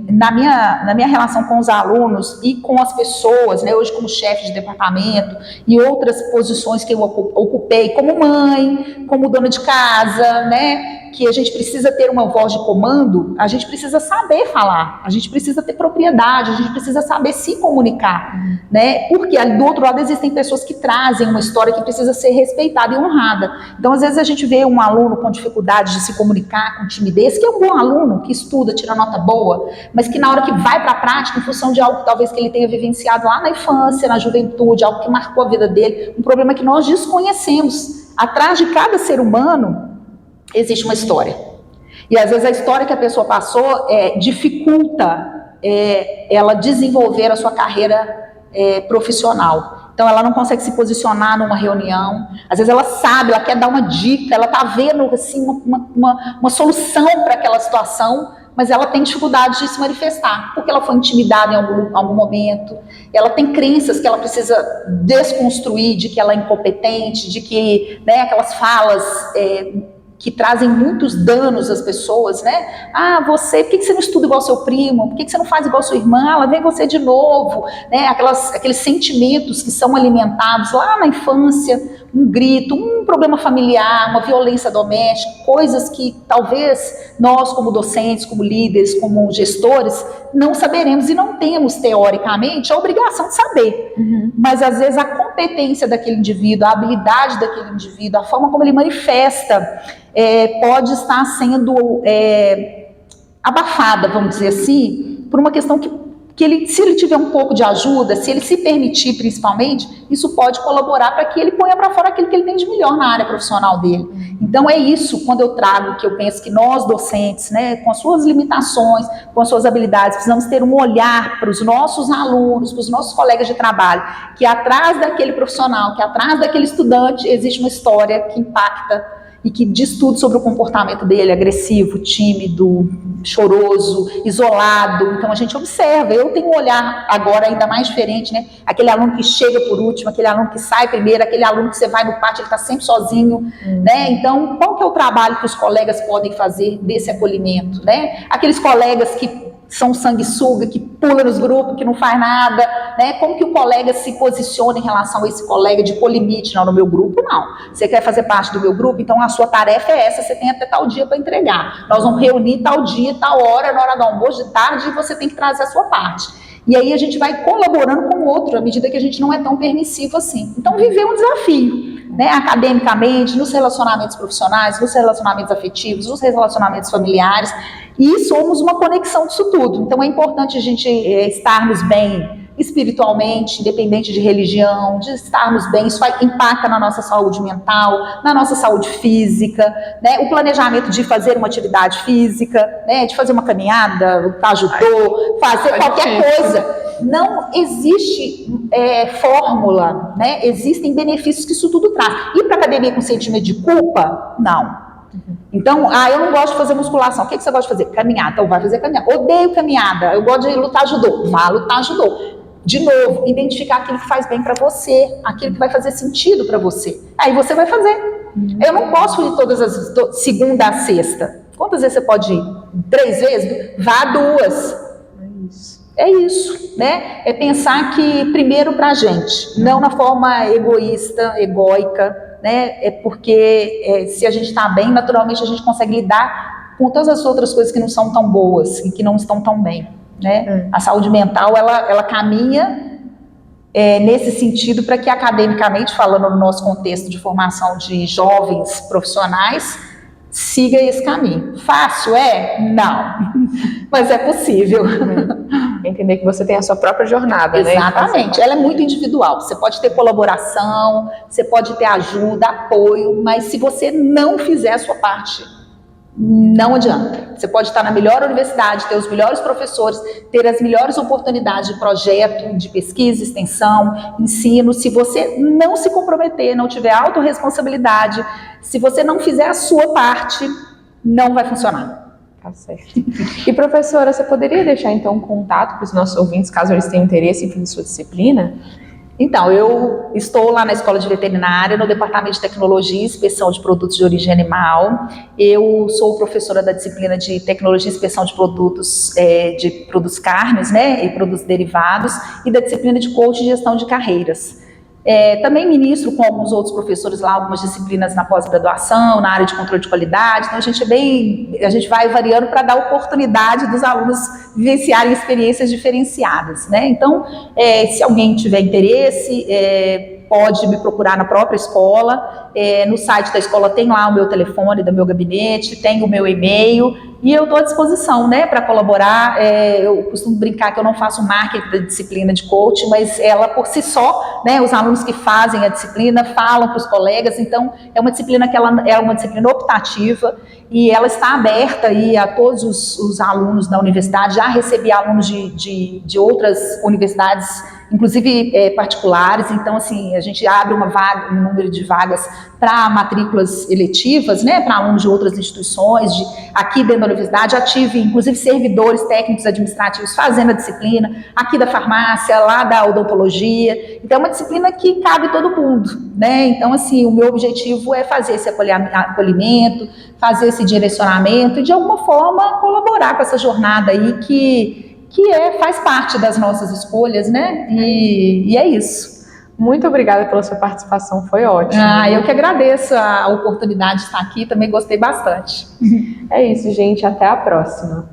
na minha relação com os alunos e com as pessoas, né, hoje como chefe de departamento e outras posições que eu ocupei como mãe, como dona de casa, né, que a gente precisa ter uma voz de comando, a gente precisa saber falar, a gente precisa ter propriedade, a gente precisa saber se comunicar, né, porque ali do outro lado existem pessoas que trazem uma história que precisa ser respeitada e honrada. Então, às vezes a gente vê um aluno com dificuldade de se comunicar, com timidez, que é um bom aluno, que estuda, tira nota boa, mas que na hora que vai para a prática, em função de algo que talvez que ele tenha vivenciado lá na infância, na juventude, algo que marcou a vida dele, um problema que nós desconhecemos. Atrás de cada ser humano existe uma história. E às vezes a história que a pessoa passou dificulta ela desenvolver a sua carreira profissional. Então ela não consegue se posicionar numa reunião, às vezes ela sabe, ela quer dar uma dica, ela está vendo assim, uma solução para aquela situação, mas ela tem dificuldade de se manifestar, porque ela foi intimidada em algum momento, ela tem crenças que ela precisa desconstruir, de que ela é incompetente, de que, né, aquelas falas que trazem muitos danos às pessoas, né? Ah, por que você não estuda igual seu primo? Por que você não faz igual sua irmã? Lá vem você de novo, né? Aqueles sentimentos que são alimentados lá na infância, um grito, um problema familiar, uma violência doméstica, coisas que talvez nós como docentes, como líderes, como gestores, não saberemos e não temos teoricamente a obrigação de saber. Mas às vezes a competência daquele indivíduo, a habilidade daquele indivíduo, a forma como ele manifesta, pode estar sendo abafada, vamos dizer assim, por uma questão que ele, se ele tiver um pouco de ajuda, se ele se permitir principalmente, isso pode colaborar para que ele ponha para fora aquilo que ele tem de melhor na área profissional dele. Então é isso, quando eu trago, que eu penso que nós docentes, né, com as suas limitações, com as suas habilidades, precisamos ter um olhar para os nossos alunos, para os nossos colegas de trabalho, que atrás daquele profissional, que atrás daquele estudante, existe uma história que impacta e que diz tudo sobre o comportamento dele, agressivo, tímido, choroso, isolado. Então a gente observa, eu tenho um olhar agora ainda mais diferente, né? Aquele aluno que chega por último, aquele aluno que sai primeiro, aquele aluno que você vai no pátio, ele está sempre sozinho, né? Então qual que é o trabalho que os colegas podem fazer desse acolhimento, né? Aqueles colegas que são sanguessuga, que pula nos grupos, que não faz nada, né? Como que o colega se posiciona em relação a esse colega de pôr limite? Não, no meu grupo não. Você quer fazer parte do meu grupo? Então a sua tarefa é essa, você tem até tal dia para entregar. Nós vamos reunir tal dia, tal hora, na hora do almoço, de tarde, e você tem que trazer a sua parte. E aí a gente vai colaborando com o outro, à medida que a gente não é tão permissivo assim. Então viver um desafio, né, academicamente, nos relacionamentos profissionais, nos relacionamentos afetivos, nos relacionamentos familiares, e somos uma conexão disso tudo. Então é importante a gente estarmos bem espiritualmente, independente de religião, de estarmos bem, isso impacta na nossa saúde mental, na nossa saúde física, né? O planejamento de fazer uma atividade física, né? De fazer uma caminhada, judô, fazer qualquer coisa. Não existe fórmula, né? Existem benefícios que isso tudo traz. Ir para a academia com sentimento de culpa? Não. Então, eu não gosto de fazer musculação. O que você gosta de fazer? Caminhada. Então vai fazer caminhada. Odeio caminhada. Eu gosto de lutar judô. Vá lutar judô. De novo, identificar aquilo que faz bem para você, aquilo que vai fazer sentido para você. Aí você vai fazer. Eu não posso ir todas as segunda a sexta. Quantas vezes você pode ir? 3 vezes? Vá 2. É isso, né? É pensar que primeiro para a gente, não na forma egoísta, egóica, né? É porque se a gente está bem, naturalmente a gente consegue lidar com todas as outras coisas que não são tão boas e que não estão tão bem, né? A saúde mental, ela caminha nesse sentido para que academicamente, falando no nosso contexto de formação de jovens profissionais, siga esse caminho. Fácil é? Não. Mas é possível. Entender que você tem a sua própria jornada, né? Exatamente. Ela é muito individual. Você pode ter colaboração, você pode ter ajuda, apoio, mas se você não fizer a sua parte, não adianta. Você pode estar na melhor universidade, ter os melhores professores, ter as melhores oportunidades de projeto, de pesquisa, extensão, ensino. Se você não se comprometer, não tiver autorresponsabilidade, se você não fizer a sua parte, não vai funcionar. Tá certo. E professora, você poderia deixar então um contato para os nossos ouvintes, caso eles tenham interesse em fazer sua disciplina? Então, eu estou lá na Escola de Veterinária, no Departamento de Tecnologia e Inspeção de Produtos de Origem Animal. Eu sou professora da disciplina de Tecnologia e Inspeção de Produtos carnes, né, e produtos derivados, e da disciplina de Coaching e Gestão de Carreiras. Também ministro com alguns outros professores lá algumas disciplinas na pós-graduação, na área de controle de qualidade. Então a gente vai variando para dar oportunidade dos alunos vivenciarem experiências diferenciadas, né? Então, se alguém tiver interesse, pode me procurar na própria escola. No site da escola tem lá o meu telefone, do meu gabinete, tem o meu e-mail. E eu estou à disposição, né, para colaborar. Eu costumo brincar que eu não faço marketing da disciplina de coaching, mas ela por si só, né, os alunos que fazem a disciplina falam para os colegas. Então, é uma disciplina que ela é uma disciplina optativa e ela está aberta aí a todos os alunos da universidade. Já recebi alunos de outras universidades, inclusive particulares. Então, assim, a gente abre um número de vagas para matrículas eletivas, né, para alunos de outras instituições, aqui dentro da universidade. Já tive, inclusive, servidores técnicos administrativos fazendo a disciplina, aqui da farmácia, lá da odontologia. Então, é uma disciplina que cabe todo mundo, né? Então, assim, o meu objetivo é fazer esse acolhimento, fazer esse direcionamento e, de alguma forma, colaborar com essa jornada aí que faz parte das nossas escolhas, né? E é isso. Muito obrigada pela sua participação, foi ótimo. Eu que agradeço a oportunidade de estar aqui, também gostei bastante. É isso, gente, até a próxima.